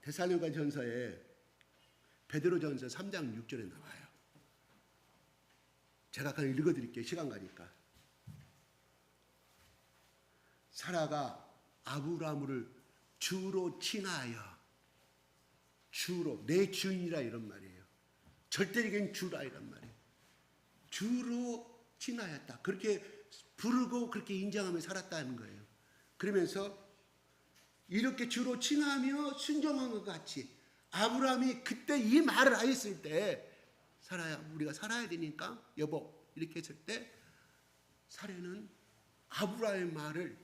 데살로니가 전서에 베드로전서 3장 6절에 나와요. 제가 그냥 읽어드릴게요. 시간 가니까. 사라가 아브라함을 주로 칭하여 주로 내 주인이라 이런 말이에요. 절대적인 주라 이런 말이에요. 주로 칭하였다. 그렇게 부르고 그렇게 인정하며 살았다는 거예요. 그러면서 이렇게 주로 칭하며 순종한 것 같이 아브라함이 그때 이 말을 하였을 때 사라야 우리가 살아야 되니까 여보 이렇게 했을 때 사례는 아브라함의 말을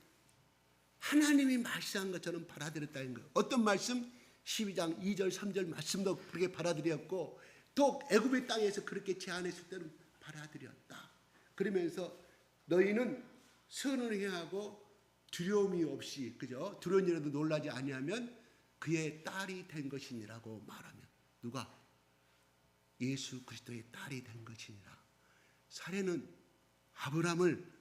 하나님이 말씀한 것처럼 받아들였다는 거예요. 어떤 말씀? 12장 2절 3절 말씀도 그렇게 받아들였고 또 애굽의 땅에서 그렇게 제안했을 때는 받아들였다. 그러면서 너희는 선을 행하고 두려움이 없이 그죠? 두려운 일에도 놀라지 아니하면 그의 딸이 된 것이니라고 말하면 누가? 예수 그리스도의 딸이 된 것이니라. 사례는 아브라함을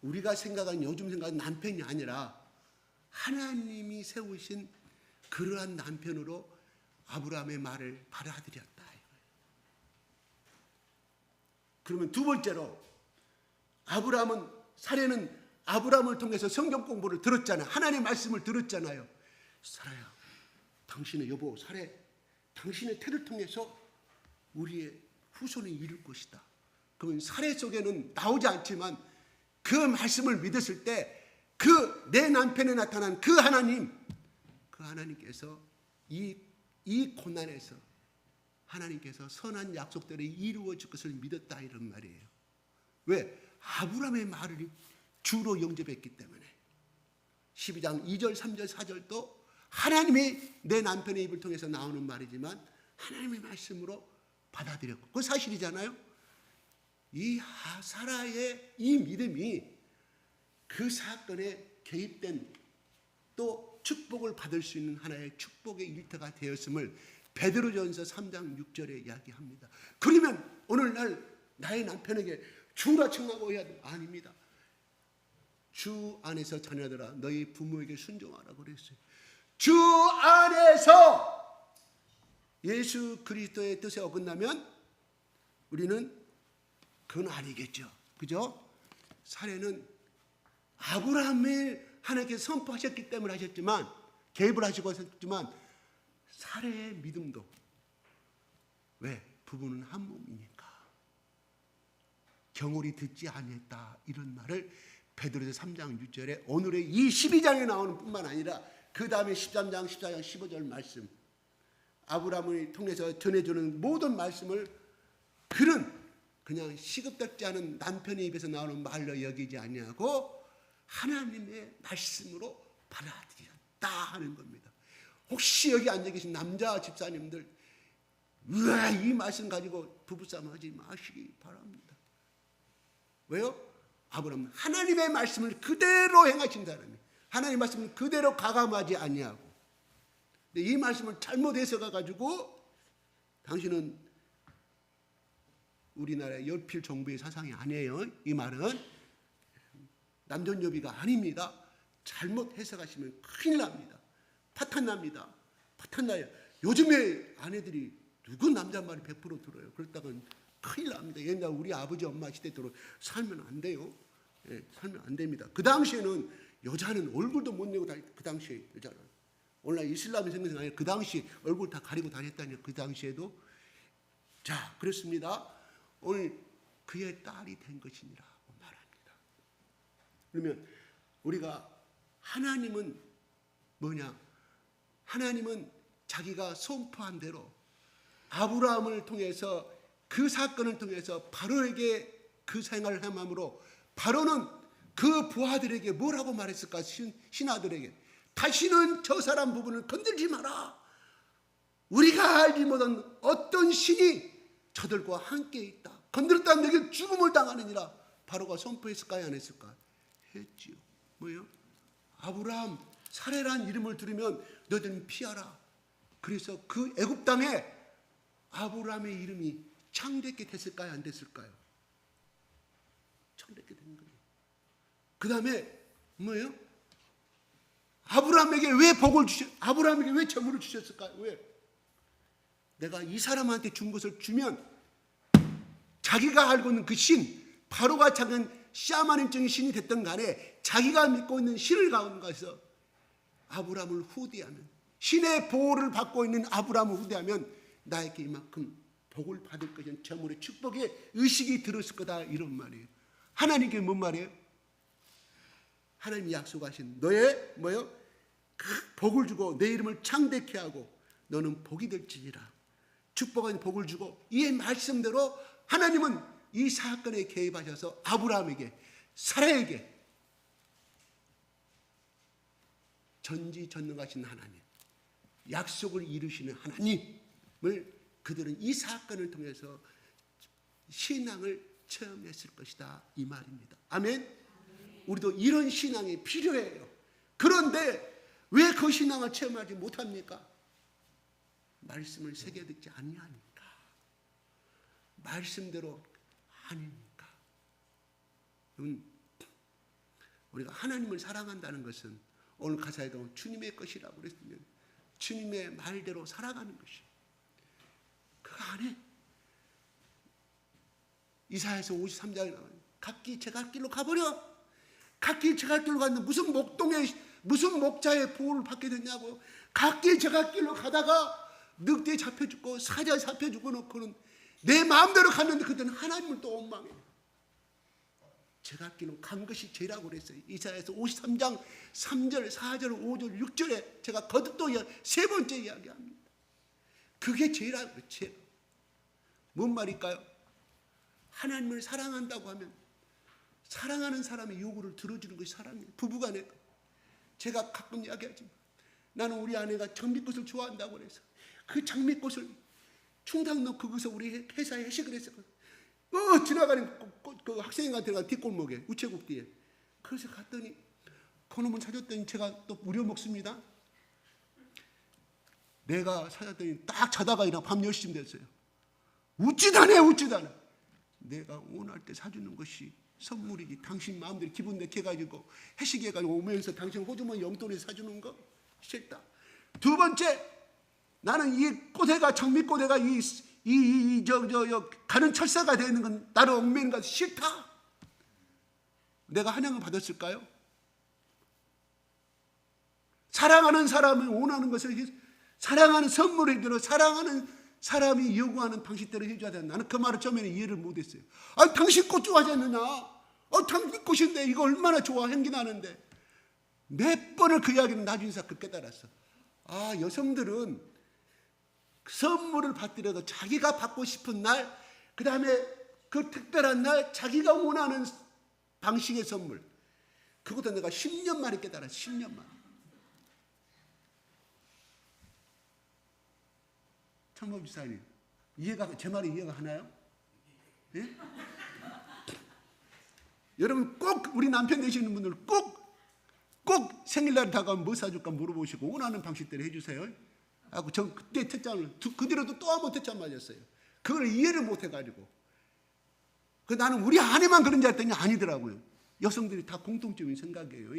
우리가 생각하는 요즘 생각하는 남편이 아니라 하나님이 세우신 그러한 남편으로 아브라함의 말을 받아들였다. 그러면 두 번째로 아브라함은 사례는 아브라함을 통해서 성경 공부를 들었잖아요. 하나님의 말씀을 들었잖아요. 사라야, 당신의 여보 사라, 당신의 태를 통해서 우리의 후손이 이룰 것이다. 그러면 사라 속에는 나오지 않지만 그 말씀을 믿었을 때 그 내 남편에 나타난 그 하나님께서 이 고난에서 하나님께서 선한 약속들이 이루어질 것을 믿었다, 이런 말이에요. 왜? 아브라함의 말을 주로 영접했기 때문에. 12장 2절 3절 4절도 하나님의 내 남편의 입을 통해서 나오는 말이지만 하나님의 말씀으로 받아들였고, 그거 사실이잖아요. 이 사라의 이 믿음이 그 사건에 개입된 또 축복을 받을 수 있는 하나의 축복의 일터가 되었음을 베드로전서 3장 6절에 이야기합니다. 그러면 오늘날 나의 남편에게 주라 청하고 해야 돼? 아닙니다. 주 안에서 자녀들아 너희 부모에게 순종하라고 그랬어요. 주 안에서 예수 그리스도의 뜻에 어긋나면 우리는 그건 아니겠죠. 그죠? 사례는 아브라함을 하나님께서 선포하셨기 때문에 하셨지만, 개입을 하시고 하셨지만, 사례의 믿음도, 왜? 부부는 한 몸이니까 경홀히 듣지 아니했다, 이런 말을 베드로전서 3장 6절에 오늘의 이 12장에 나오는 뿐만 아니라 그 다음에 13장 14장 15절 말씀, 아브라함을 통해서 전해주는 모든 말씀을 그냥 시급답지 않은 남편의 입에서 나오는 말로 여기지 아니하고 하나님의 말씀으로 받아들였다 하는 겁니다. 혹시 여기 앉아 계신 남자 집사님들, 이 말씀 가지고 부부싸움 하지 마시기 바랍니다. 왜요? 아브라함은 하나님의 말씀을 그대로 행하신 사람이에요. 하나님의 말씀을 그대로 가감하지 아니하고. 근데 이 말씀을 잘못 해석해 가지고 당신은 우리나라의 연필 정부의 사상이 아니에요. 이 말은 남존여비가 아닙니다. 잘못 해석하시면 큰일 납니다. 파탄 납니다. 파탄 나요. 요즘에 아내들이 누구 남자 말이 100% 들어요. 그렇다간 큰일 납니다. 옛날 우리 아버지 엄마 시대대로 살면 안 돼요. 예, 살면 안 됩니다. 그 당시에는 여자는 얼굴도 못 내고 그 당시에 여자는. 오늘날 이슬람이 생겨서 아니라 그 당시 얼굴 다 가리고 다녔다니, 그 당시에도. 자, 그렇습니다. 오늘 그의 딸이 된 것이니라 말합니다. 그러면 우리가 하나님은 뭐냐? 하나님은 자기가 선포한 대로 아브라함을 통해서 그 사건을 통해서 바로에게 그 생활을 함으로 바로는 그 부하들에게 뭐라고 말했을까? 신하들에게 다시는 저 사람 부분을 건들지 마라. 우리가 알지 못한 어떤 신이 저들과 함께 있다. 건드렸다면 너희는 죽음을 당하느니라. 바로가 선포했을까요? 안 했을까요? 했지요. 뭐예요? 아브라함, 사레라는 이름을 들으면 너희들은 피하라. 그래서 그 애굽 땅에 아브라함의 이름이 창됐게 됐을까요? 안 됐을까요? 창됐게 된 거예요. 그 다음에 뭐예요? 아브라함에게 왜 재물을 주셨을까요? 왜? 내가 이 사람한테 준 것을 주면 자기가 알고 있는 그 신, 바로가 작은 샤마님적인 신이 됐던 간에 자기가 믿고 있는 신을 가운데서 아브라함을 후대하면, 신의 보호를 받고 있는 아브라함을 후대하면 나에게 이만큼 복을 받을 것인 재물의 축복의 의식이 들었을 거다, 이런 말이에요. 하나님께 뭔 말이에요? 하나님이 약속하신 너의 뭐요? 그 복을 주고 내 이름을 창대케 하고 너는 복이 될지니라. 축복한 복을 주고 이 말씀대로 하나님은 이 사건에 개입하셔서 아브라함에게, 사라에게 전지전능하신 하나님, 약속을 이루시는 하나님을 그들은 이 사건을 통해서 신앙을 체험했을 것이다, 이 말입니다. 아멘. 우리도 이런 신앙이 필요해요. 그런데 왜 그 신앙을 체험하지 못합니까? 말씀을 새겨 듣지 아니하니까. 말씀대로 아니니까. 우리가 하나님을 사랑한다는 것은 오늘 가사에도 주님의 것이라고 그랬으면 주님의 말대로 살아가는 것이에요. 그 안에 이사야서 53장에 나와요. 제 갈 길로 가버려. 각기 제갈길로 갔는데 무슨 목자의 보호를 받게 됐냐고요. 각기 제갈길로 가다가 늑대에 잡혀 죽고 사자에 잡혀 죽고 놓고는 내 마음대로 갔는데 그때는 하나님을 또 원망해요. 제갈길로 간 것이 죄라고 그랬어요. 이사야서 53장 3절, 4절, 5절, 6절에 제가 거듭 또 세 번째 이야기합니다. 그게 죄라고 그래요. 죄. 뭔 말일까요? 하나님을 사랑한다고 하면 사랑하는 사람의 요구를 들어주는 것이 사랑이에요. 부부간에 제가 가끔 이야기하지만 나는 우리 아내가 장미꽃을 좋아한다고 그래서 그 장미꽃을 충당로 그것을 우리 회사에 회식을 했어요. 지나가는 그 학생인가 들어간 뒷골목에 우체국 뒤에. 그래서 갔더니 그놈을 사줬더니 제가 또 무료 먹습니다. 내가 사줬더니 딱 자다가 일어나 밤 10시쯤 됐어요. 웃지다네. 내가 원할 때 사주는 것이 선물이지. 당신 마음대로 기분 내게 해가지고 회식해가지고 오면서 당신 호주머니 용돈에 사주는 거 싫다. 두 번째, 나는 이 꽃애가 장미꽃애가 가는 철사가 되는 건 나를 얽매이는 거 싫다. 내가 한양을 받았을까요? 사랑하는 사람을 원하는 것을 사랑하는 선물을 들어 사랑하는 사람이 요구하는 방식대로 해줘야 된다. 나는 그 말을 처음에는 이해를 못했어요. 당신 꽃 좋아하지 않느냐? 당신 꽃인데 이거 얼마나 좋아 향기나는데. 몇 번을 그 이야기는 나중에 그 깨달았어. 여성들은 선물을 받더라도 자기가 받고 싶은 날, 그 다음에 그 특별한 날 자기가 원하는 방식의 선물, 그것도 내가 10년 만에 깨달았어. 10년 만에. 참모 집사님, 제 말이 이해가 하나요? 예? 여러분 꼭 우리 남편 되시는 분들 꼭 생일날 다가오면 뭐 사줄까 물어보시고 원하는 방식대로 해주세요. 전 그때 퇴짜를 그 뒤로도 또 한 번 퇴짜 맞았어요. 그걸 이해를 못해가지고 나는 우리 아내만 그런 줄 알았더니 아니더라고요. 여성들이 다 공통적인 생각이에요.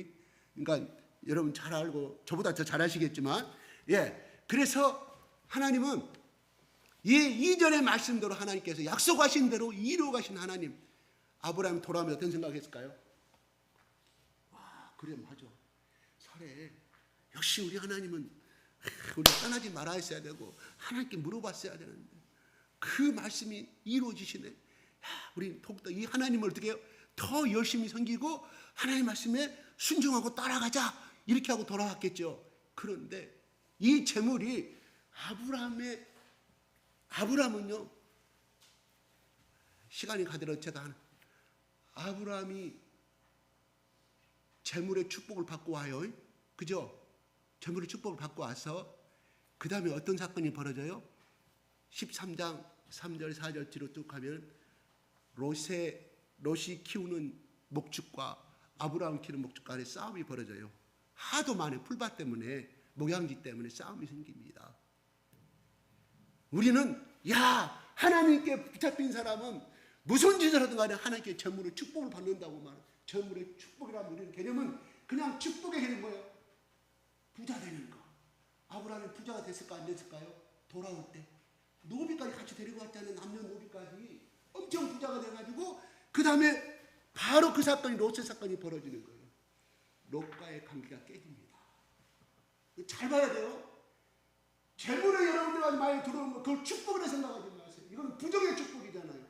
그러니까 여러분 잘 알고 저보다 더 잘 아시겠지만, 그래서 하나님은 이전의 말씀대로 하나님께서 약속하신 대로 이루어 가신 하나님. 아브라함이 돌아오면 어떤 생각했을까요? 그래, 맞아. 설에 역시 우리 하나님은 우리 떠나지 말아야 했어야 되고 하나님께 물어봤어야 되는데 그 말씀이 이루어지시네. 우리 더욱더 이 하나님을 어떻게 해요? 더 열심히 섬기고 하나님 말씀에 순종하고 따라가자, 이렇게 하고 돌아왔겠죠. 그런데 이 재물이 아브라함은요, 시간이 가더라도 제가 아브라함이 재물의 축복을 받고 와요. 그죠? 재물의 축복을 받고 와서 그 다음에 어떤 사건이 벌어져요? 13장 3절 4절 뒤로 쭉 가면 롯이 키우는 목축과 아브라함 키우는 목축 간에 싸움이 벌어져요. 하도 많은 풀밭 때문에, 목양지 때문에 싸움이 생깁니다. 우리는 하나님께 붙잡힌 사람은 무슨 짓을 하든 간에 하나님께 재물의 축복을 받는다고 말해요. 재물의 축복이라는 우리는 개념은 그냥 축복의 개념이 뭐예요? 부자 되는 거. 아브라함이 부자가 됐을까 안 됐을까요? 돌아올 때 노비까지 같이 데리고 왔잖아요. 남녀 노비까지 엄청 부자가 돼가지고 그 다음에 바로 그 사건이 롯의 사건이 벌어지는 거예요. 롯과의 관계가 깨집니다. 잘 봐야 돼요. 재물에 여러분들이 많이 들어오는 거 그걸 축복이라 생각하지 마세요. 이건 부정의 축복이잖아요.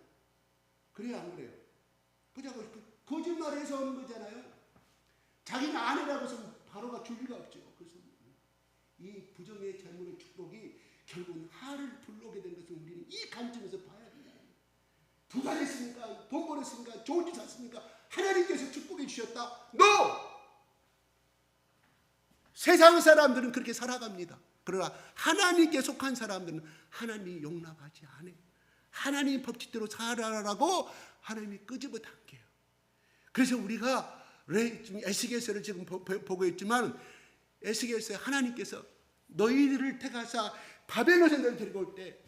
그래요, 안 그래요? 거짓말해서 오는 거잖아요. 자기는 아내라고 해서 바로가 줄 리가 없죠. 그래서 이 부정의 재물의 축복이 결국은 하를 불러오게 된 것을 우리는 이 관점에서 봐야 된다. 부가 됐으니까, 돈 벌었으니까, 좋은 집 샀으니까 하나님께서 축복해 주셨다. No! 세상 사람들은 그렇게 살아갑니다. 그러나 하나님께 속한 사람들은 하나님이 용납하지 않아요. 하나님 법칙대로 살아라라고 하나님이 끄집어 당겨요. 그래서 우리가 지금 에스겔서를 지금 보고 있지만, 에스겔서에 하나님께서 너희들을 택하사 바벨론에서 너희를 데리고 올 때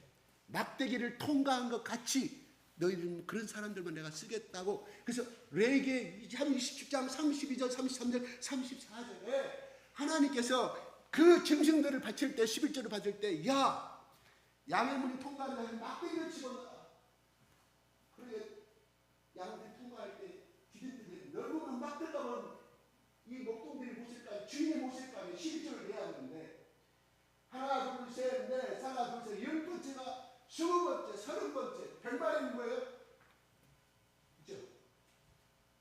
막대기를 통과한 것 같이 너희들은 그런 사람들만 내가 쓰겠다고. 그래서 레위기 27장 32절 33절 34절에 하나님께서 그 짐승들을 바칠 때 11절을 바칠 때 양의 문이 통과하는 것을 막대기를 집어넣어. 그러게 양들이 통과할 때 기둥들이 넓으면 막 들어가면 주인의 모습까지 12절을 내야 하는데 하나 둘셋넷 하나 둘셋 10번째가 20번째 30번째 별말은 뭐예요? 그죠?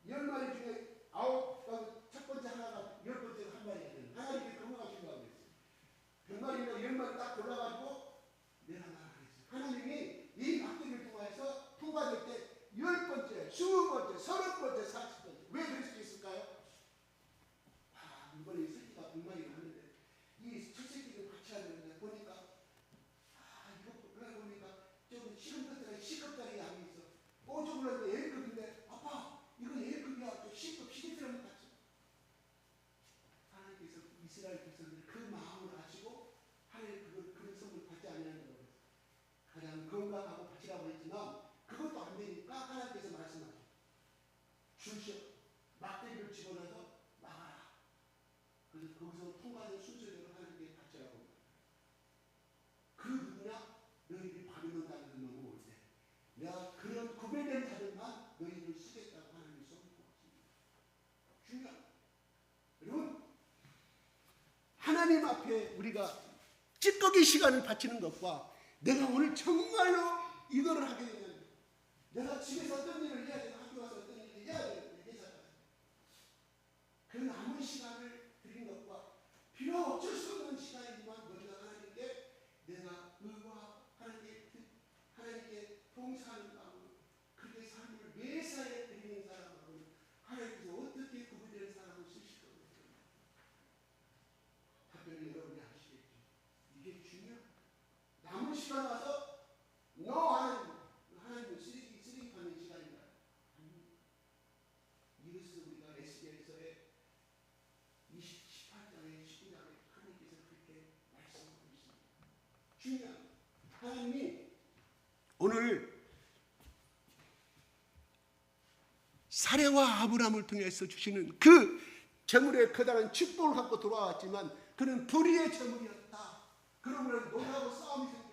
10마리 중에 9, 첫 번째 하나가 10번째가 한 마리가 되는 하나님께 그거가 중요하고 있어요. 100마리나 10마리 딱 골라가지고 내려놔라 그랬어요. 하나님이 이 막대기를 통해서 통과될 때 10번째, 20번째, 30번째, 40번째 왜 그럴 수 있을까요? 이번에 이 새끼가 100마리가 하는데 이 첫 새끼를 같이 하는데 보니까 이거 그래 보니까 좀 식은 것들이 C급짜리 양이 있어. 좀 그런데 A급인데 아빠 이건 A급이야. 또 C급 시계처럼 같이. 하나님께서 이스라엘 백성들이 그 마음을 아시고 하나님 그런 선물 받지 않냐는 거예요. 가장 건강하고 바치라고 했지만 그것도 안 되니까 하나님께서 말씀하셔. 주시오. 막대기를 집어넣어서 막아라. 그래서 거기서 통과하는 순서대로 하나님께 바치라고 합니다. 그 누구냐? 너희들이 바빌론 땅에서 넘어올 때 내가 그런 구별된 자들만 너희들을 쓰겠다고 하나님이 선포하십니다. 중요합니다. 여러분 하나님 앞에 우리가 찌꺼기 시간을 바치는 것과 내가 오늘 정말로 이거를 하게 되면 내가 집에서 어떤 일을 해야 되고 학교 가서 어떤 일을 해야 되는데 회사가 그 남은 시간을 드린 것과 필요 어쩔 수 없는 시간이지만 먼저 하나님께 내가 의와 하나님께 봉사하는 마음으로 그렇게 삶을 매사에 드리는 사람하고는 하나님께서 어떻게 구분되는 사람을 쓰실 겁니까? 답변을 여러분이 아시겠죠? 이게 중요합니다. 남은 시간 와서 하나님은 쓰레기 받는 시간인가요? 이것을 우리가 에스겔서의 18장에 19장에 하나님께서 그렇게 말씀하고 있습니다. 중요한 하나님이 오늘 사례와 아브라함을 통해서 주시는 그 재물의 커다란 축복을 갖고 돌아왔지만 그는 불의의 재물이었다. 그러므로 너하고 싸움이 생겨.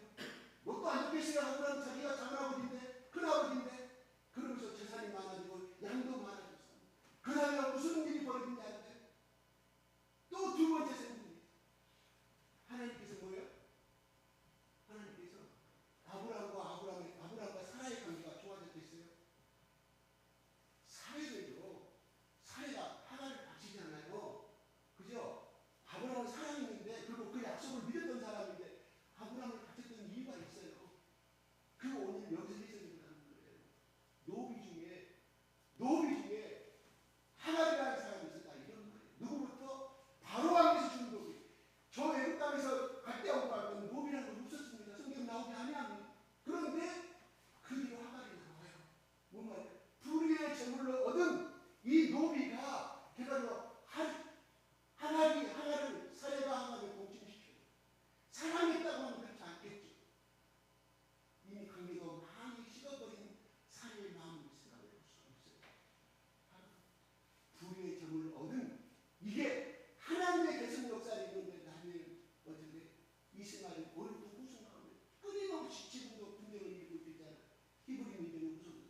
너도 안 좋겠어요. 아브라함 자기가 장아버지인데 큰아버지인데 그러면서 재산이 많아지고 양도 많아졌어. 그 사이에 무슨 일이 벌어진다는데 또 두 번째 생긴 하나님께서 뭐예요? 하나님께서 아브라함과 사라의 관계가 좋아졌겠어요? 사례가 하나를 바치잖아요. 그죠? 아브라함은 사랑했는데 그리고 그 약속을 믿었던 사람인데 아브라함을 바쳤던 이유가 있어요. 그 오늘 여기서 해석이라는 거예요. 노비 중에 하나님이라는 사람이 있었다 이런 거예요. 누구부터? 바로 왕에서 죽은 노비. 저 애굽 땅에서 갈대아고 가면 노비라는 건 없었습니다. 성경 나오지 않아요. 그런데 그 뒤로 하갈이 나와요. 뭔 말이에요? 불의의 재물로 얻은 이 노비가 걔가 하갈을 사례가 하갈을 공침시켜요. 사랑했다고 하면 그렇지 않겠죠. 이미 관계가 많이 식어버린 사례의 마음을 생각해 볼 수 없어요. 불의의 재물을 얻은 이게 하나님의 계속 역사를 이루는데 나는 어떻게 이스마엘 오늘도 후손 가운데 끊임없이 지금도 분명을 이루고 있잖아요. 히브리 민족의 후손들.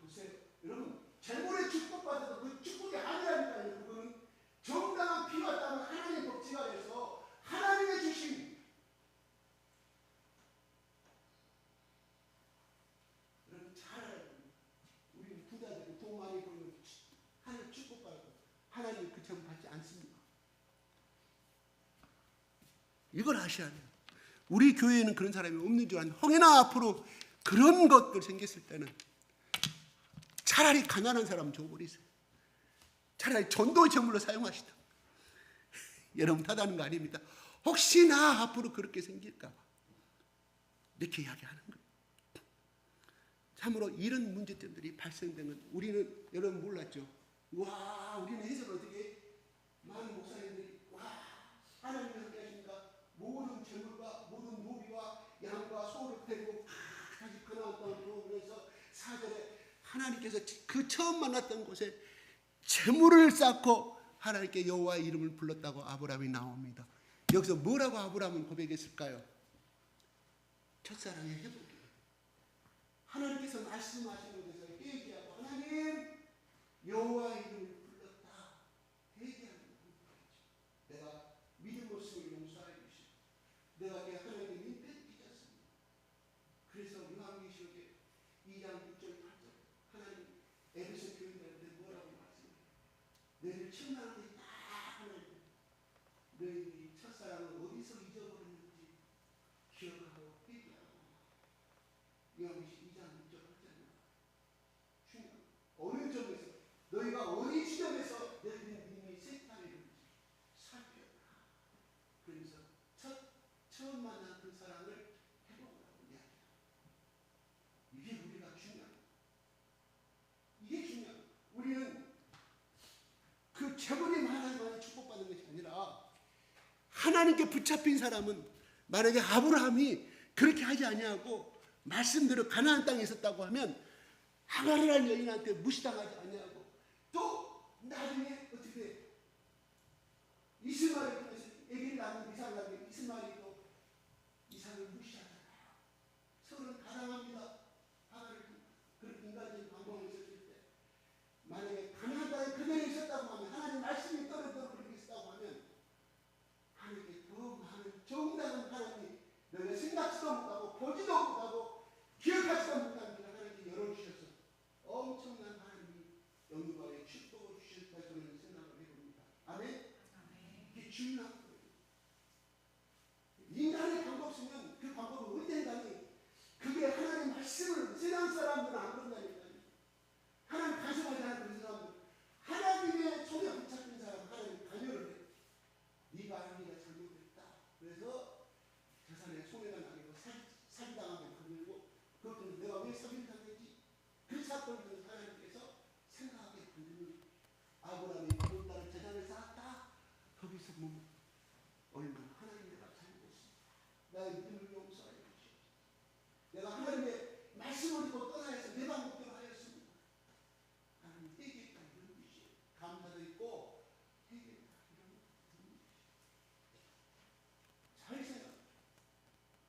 보세요. 여러분 재물의 축복받아도 그 축복이 아니라니까요. 그거는 정당한 피와 땀을 하나님의 법지가 돼서 하나님의 주심. 여러분 잘 알아요. 우리 부자들이 돈 많이 벌면 하나님 축복받고 하나님 그 재물 받지 않습니다. 이걸 아셔야 돼요. 우리 교회에는 그런 사람이 없는 줄 아는데 혹여나 앞으로 그런 것들 생겼을 때는 차라리 가난한 사람 줘버리세요. 차라리 전도의 제물로 사용하시다. 여러분 탓하는 거 아닙니다. 혹시나 앞으로 그렇게 생길까 봐 이렇게 이야기하는 거예요. 참으로 이런 문제점들이 발생된 건 우리는 여러분 몰랐죠. 와 우리는 해석을 어떻게 많은 목사님들이 와 하나님이 함께 하십니까? 모든 재물과 모든 노비와 양과 소를 데리고 다시 가나안 땅을 들어오면서 4절에 하나님께서 그 처음 만났던 곳에 재물을 쌓고 하나님께 여호와의 이름을 불렀다고 아브라함이 나옵니다. 여기서 뭐라고 아브라함은 고백했을까요? 첫사랑의 회복이에요. 하나님께서 말씀하시는 곳에서 회개하고 하나님 여호와의 이름을 불렀다. 회개하는 거예요. 요한계시록 2장 6절 하잖아요. 중요한 어느 점에서 너희가 어느 지점에서 너희들의 믿음이 쇠퇴하는지 살펴라. 그러면서 처음 만난 그 사랑을 회복하라고 이야기합니다. 이게 우리가 중요한 이게 중요한 우리는 그 재물이 하나님만이 축복받는 것이 아니라 하나님께 붙잡힌 사람은 만약에 아브라함이 그렇게 하지 아니하고 말씀대로 가나안 땅에 있었다고 하면 하갈이라는 여인한테 무시당하지 아니하고 또 나중에 어떻게 돼? 이스마엘을 통해서 아기를 낳는 이삭을 낳는 이스마엘이 또 이삭을 무시하잖아요. 서로는 가당합니다. 하갈을 그런 인간적인 방법을 썼을 때 만약에 가나안 땅에 그대로 있었다고 하면 하나님 말씀이 떨어져 그렇게 있었다고 하면 하나님께 더 많은 정당한 하나님이 너희가 생각지도 못하고 보지도 못하고 기억하지도 못하는 길을 하나님께 열어주셔서 엄청난 하나님이 영광의 축복을 주셨다 저는 생각을 해봅니다. 아멘? 이게 중요한 거예요. 인간의 방법 쓰면 그 방법은 언젠가니 그게 하나님 말씀을 세상 사람들은 안 그런다니까요. 하나님 간섭하지 않은 그런 사람들 하나님의 손에 붙잡힌 사람 하나님 간여를 해. 네가 하나님과 잘못했다. 그래서 재산에 손해가 나고 사기당하면 건들고 그것도 내가 왜 사기를 당했지? 그 사건을 하나님께서 생각하게 만드는 아브라함이 그 딸을 재산을 쌓았다. 거기서 뭐 얼마나 하나님 내가 잘못했어. 나의 믿음을 용서하여 주시옵소서. 내가 하나님의 말씀을 듣고 떠나서 내 방법대로 하였습니다. 하나님 회개했다 이런 뜻이에요. 감사도 있고 회개했다 이런 뜻이에요. 잘 생각.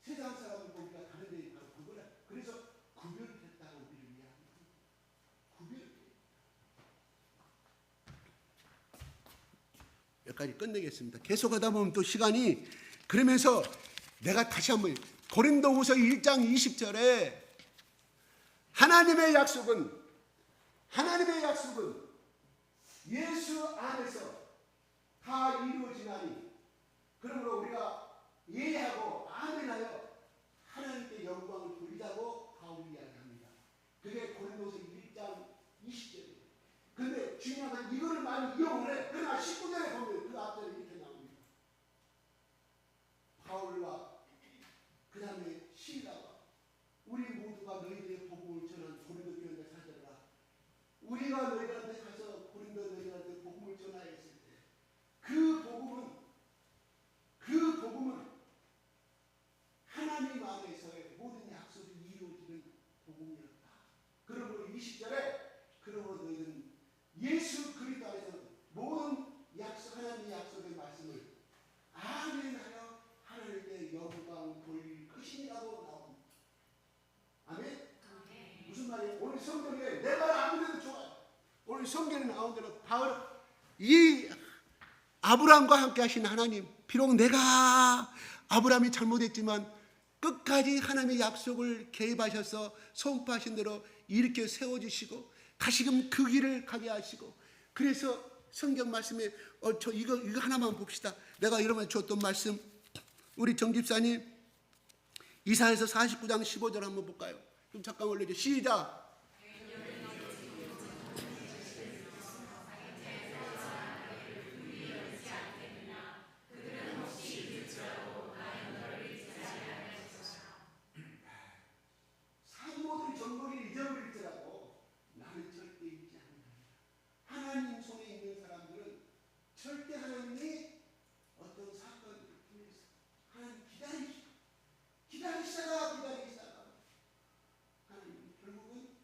세상 사람들과 우리가 다른 데에 바로 그거라. 그래서 구별됐다고 우리를 이야기합니다. 구별됐다. 여기까지 끝내겠습니다. 계속하다 보면 또 시간이 그러면서 내가 다시 한번 고린도후서 1장 20절에 하나님의 약속은 예수 안에서 다 이루어지나니 그러므로 우리가 예하고 아멘하여 하나님께 영광을 돌리자고 바울이 이야기합니다. 그게 고린도서 1장 20절이에요. 그런데 중요한 건 이거를 많이 이용을 해. 그러나 19절에 보면 그 앞절에 이렇게 나옵니다. 바울과 그 다음에 실라가 우리 모두가 너희들의 복음을 전한 고린도 교회에 찾아라. 우리가 너희들한테 가서 고린도 너희들한테 복음을 전하였을 때 그 복음은 하나님 안에서의 모든 약속이 이루어지는 복음이었다. 그러므로 20절에 그러므로 너희는 예수 그리스도 안에서 모든 약속 하나님의 약속의 말씀을 아멘하여 하나님께 영광 돌릴 것이라고 나옵니다. 아멘? 무슨 말이에요? 오늘 성경에 내가 아무 데도 좋아요. 오늘 성경에 나온 대로 바울 이 아브라함과 함께 하신 하나님 비록 내가 아브라함이 잘못했지만 끝까지 하나님의 약속을 개입하셔서 선포하신 대로 이렇게 세워주시고 다시금 그 길을 가게 하시고 그래서 성경 말씀에 저 이거 하나만 봅시다. 내가 여러분한테 줬던 말씀 우리 정 집사님 이사야서 49장 15절 한번 볼까요? 좀 잠깐 올려줘. 시작. 사모들이 정보를 잊어버릴지라도 나는 절대 잊지 않는다. 하나님 손에 있는 사람들은 절대 하나님이 어떤 사건을 통해서 하나님 기다리시다가 하나님 결국은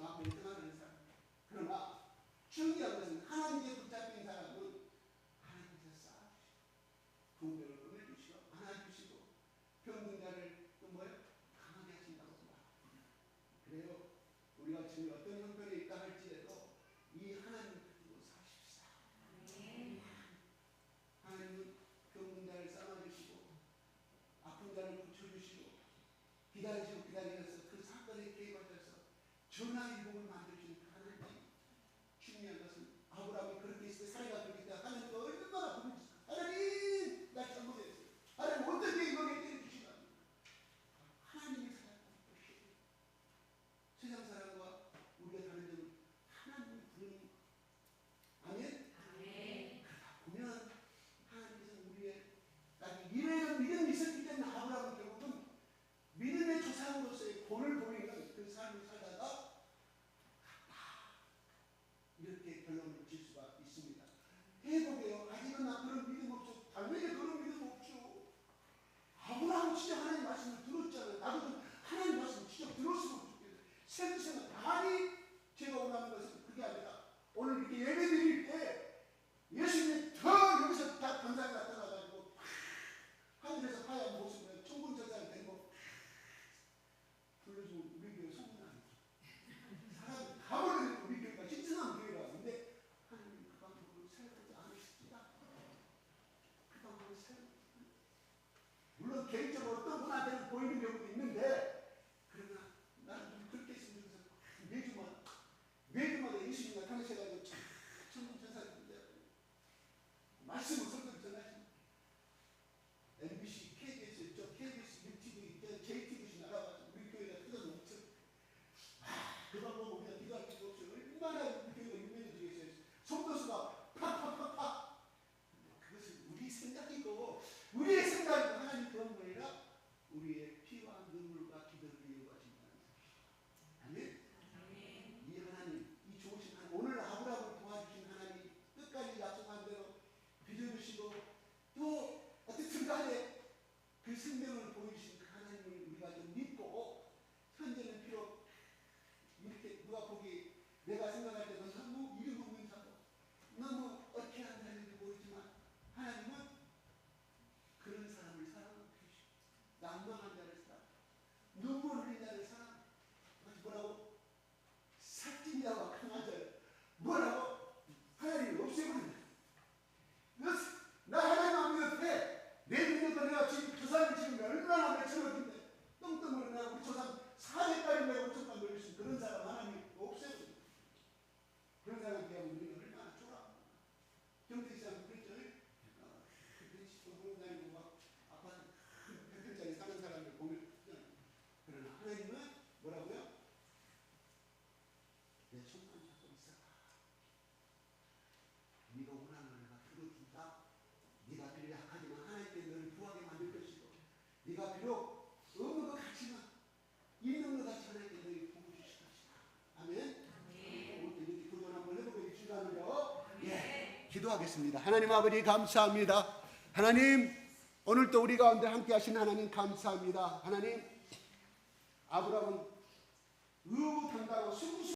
마음에 행하는 사람. 그러나 중요한 것은 하나님께 붙잡힌 사람은 하나님께서 쌓아주시고 분별을 끊어주시고 안아주시고 병든 자를 또 뭐예요? 강하게 하신다고 말합니다. 그래요. 우리가 지금 어떤 형편에 있다 할지라도 이 하나님을 가지고 사십시다. 하나님은 병든 자를 쌓아주시고 아픈 자를 고쳐주시고 기다리셔서 그 사건에 개입하셔서 전화위복을 만들어주는 하나님. 중요한 것은 아브라함이 그렇게 있을 때 사이가 그렇게 있다 하나님과 얼마나 부르짖어. 하나님 나 잘못했어요. 하나님 어떻게 이걸 해결해 주시나. 하나님이 살아가는 것이에요. 세상 사람과 우리가 다른 점은 하나님을 부르는 것. 아멘? 그러다 보면 하나님께서 우리의 나중에 미래의 믿음이 있었기 때문에 아브라함은 결국은 믿음의 조상으로서의 본을 보이는 그 삶을 살다가 이렇게 결론을 질 수가 있습니다. 해보게요. 아직은 나 그런 믿음 없죠. 당연히 그런 믿음 없죠. 아브라함은 진짜 하나님 말씀을 들었잖아요. 나도 좀 하나님 말씀을 진짜 들었으면 좋겠어요. 생생한 아니 제가 원하는 것은 그게 아니라 오늘 이렇게 예배 드릴 때 예수님이 더 여기서 다 변상이 나타나가지고 하늘에서 하얀 모습으로 천군천사가 되고 불러주면 우리 교회 소문나는 사람이 가버리는 우리 교회가 신성한 교회라고. 근데 하나님 그 방법을 사용하지 않으십니다. 그 방법을 사용하지 않으십니다. 물론 개인적으로 어떤 분한테는 보이는 경우도 있는데 그러나 나는 좀 그렇게 했으면 좋겠어. 매주마다 예수님 나타나셔가지고 천군천사를 말씀을 설득 전하십니다. MBC, KBS, KBS, UTV, JTBC 나가가지고 우리 교회가 터져서 엄청 그 방법 우리가 기도할 필요 없이 얼마나 우리 교회가 유명해지겠어요. 성도수가 팍팍팍팍. 그것은 우리 생각이고 우리의 생각이고 하나님 그런 거라 우리의 피와 눈물과 기도를 이어가신다는 것이죠. 아멘? 이 하나님, 이 좋으신 하나님, 오늘 아브라함을 도와주신 하나님, 끝까지 약속한 대로 빚어주시고 또 어쨌든 간에 그 생명을 보여주신 그 하나님을 우리가 좀 믿고 현재는 비록 이렇게 누가 보기 내가 생각할 때는 너무 이름 없는 사고 너무 어떻게 하는 사람인지 모르지만 하나님은 그런 사람을 사랑하고 계시고 난망한 자를 사랑 눈물 흘린 자를 사랑 뭐라고 살찐자와 강한 자를 뭐라고 하나님이 없애버린다. 나 하나님 안 믿었대. 내 믿어도 내가 지금 조상이 지금 얼마나 맺혀졌는데 똥똥을 내가 우리 조상 4대까지 내가 엄청난 걸릴 수 있는 그런 사람 하나님이 없애버린다. 그런 사람에 대한 우리는 얼마나 쫄아. 경태시장 그랬죠. 병원 다니고 막 아파트 큰 100평짜리 사는 사람을 보면 그러나 하나님은 뭐라고요? 내 손만 잡고 있어라. 네가 원하는 걸 내가 들어준다. 네가 비록 약하지만 하나님께 너를 부하게 만들 것이고 네가 비록 없는 것 같지만 있는 것 같이 하나님께 너를 부어주실 것이다. 아멘? 오늘 이렇게 도전 한번 해보게 주시라면요. 예, 기도하겠습니다. 하나님 아버지 감사합니다. 하나님 오늘 또 우리 가운데 함께 하신 하나님 감사합니다. 하나님 아브라함은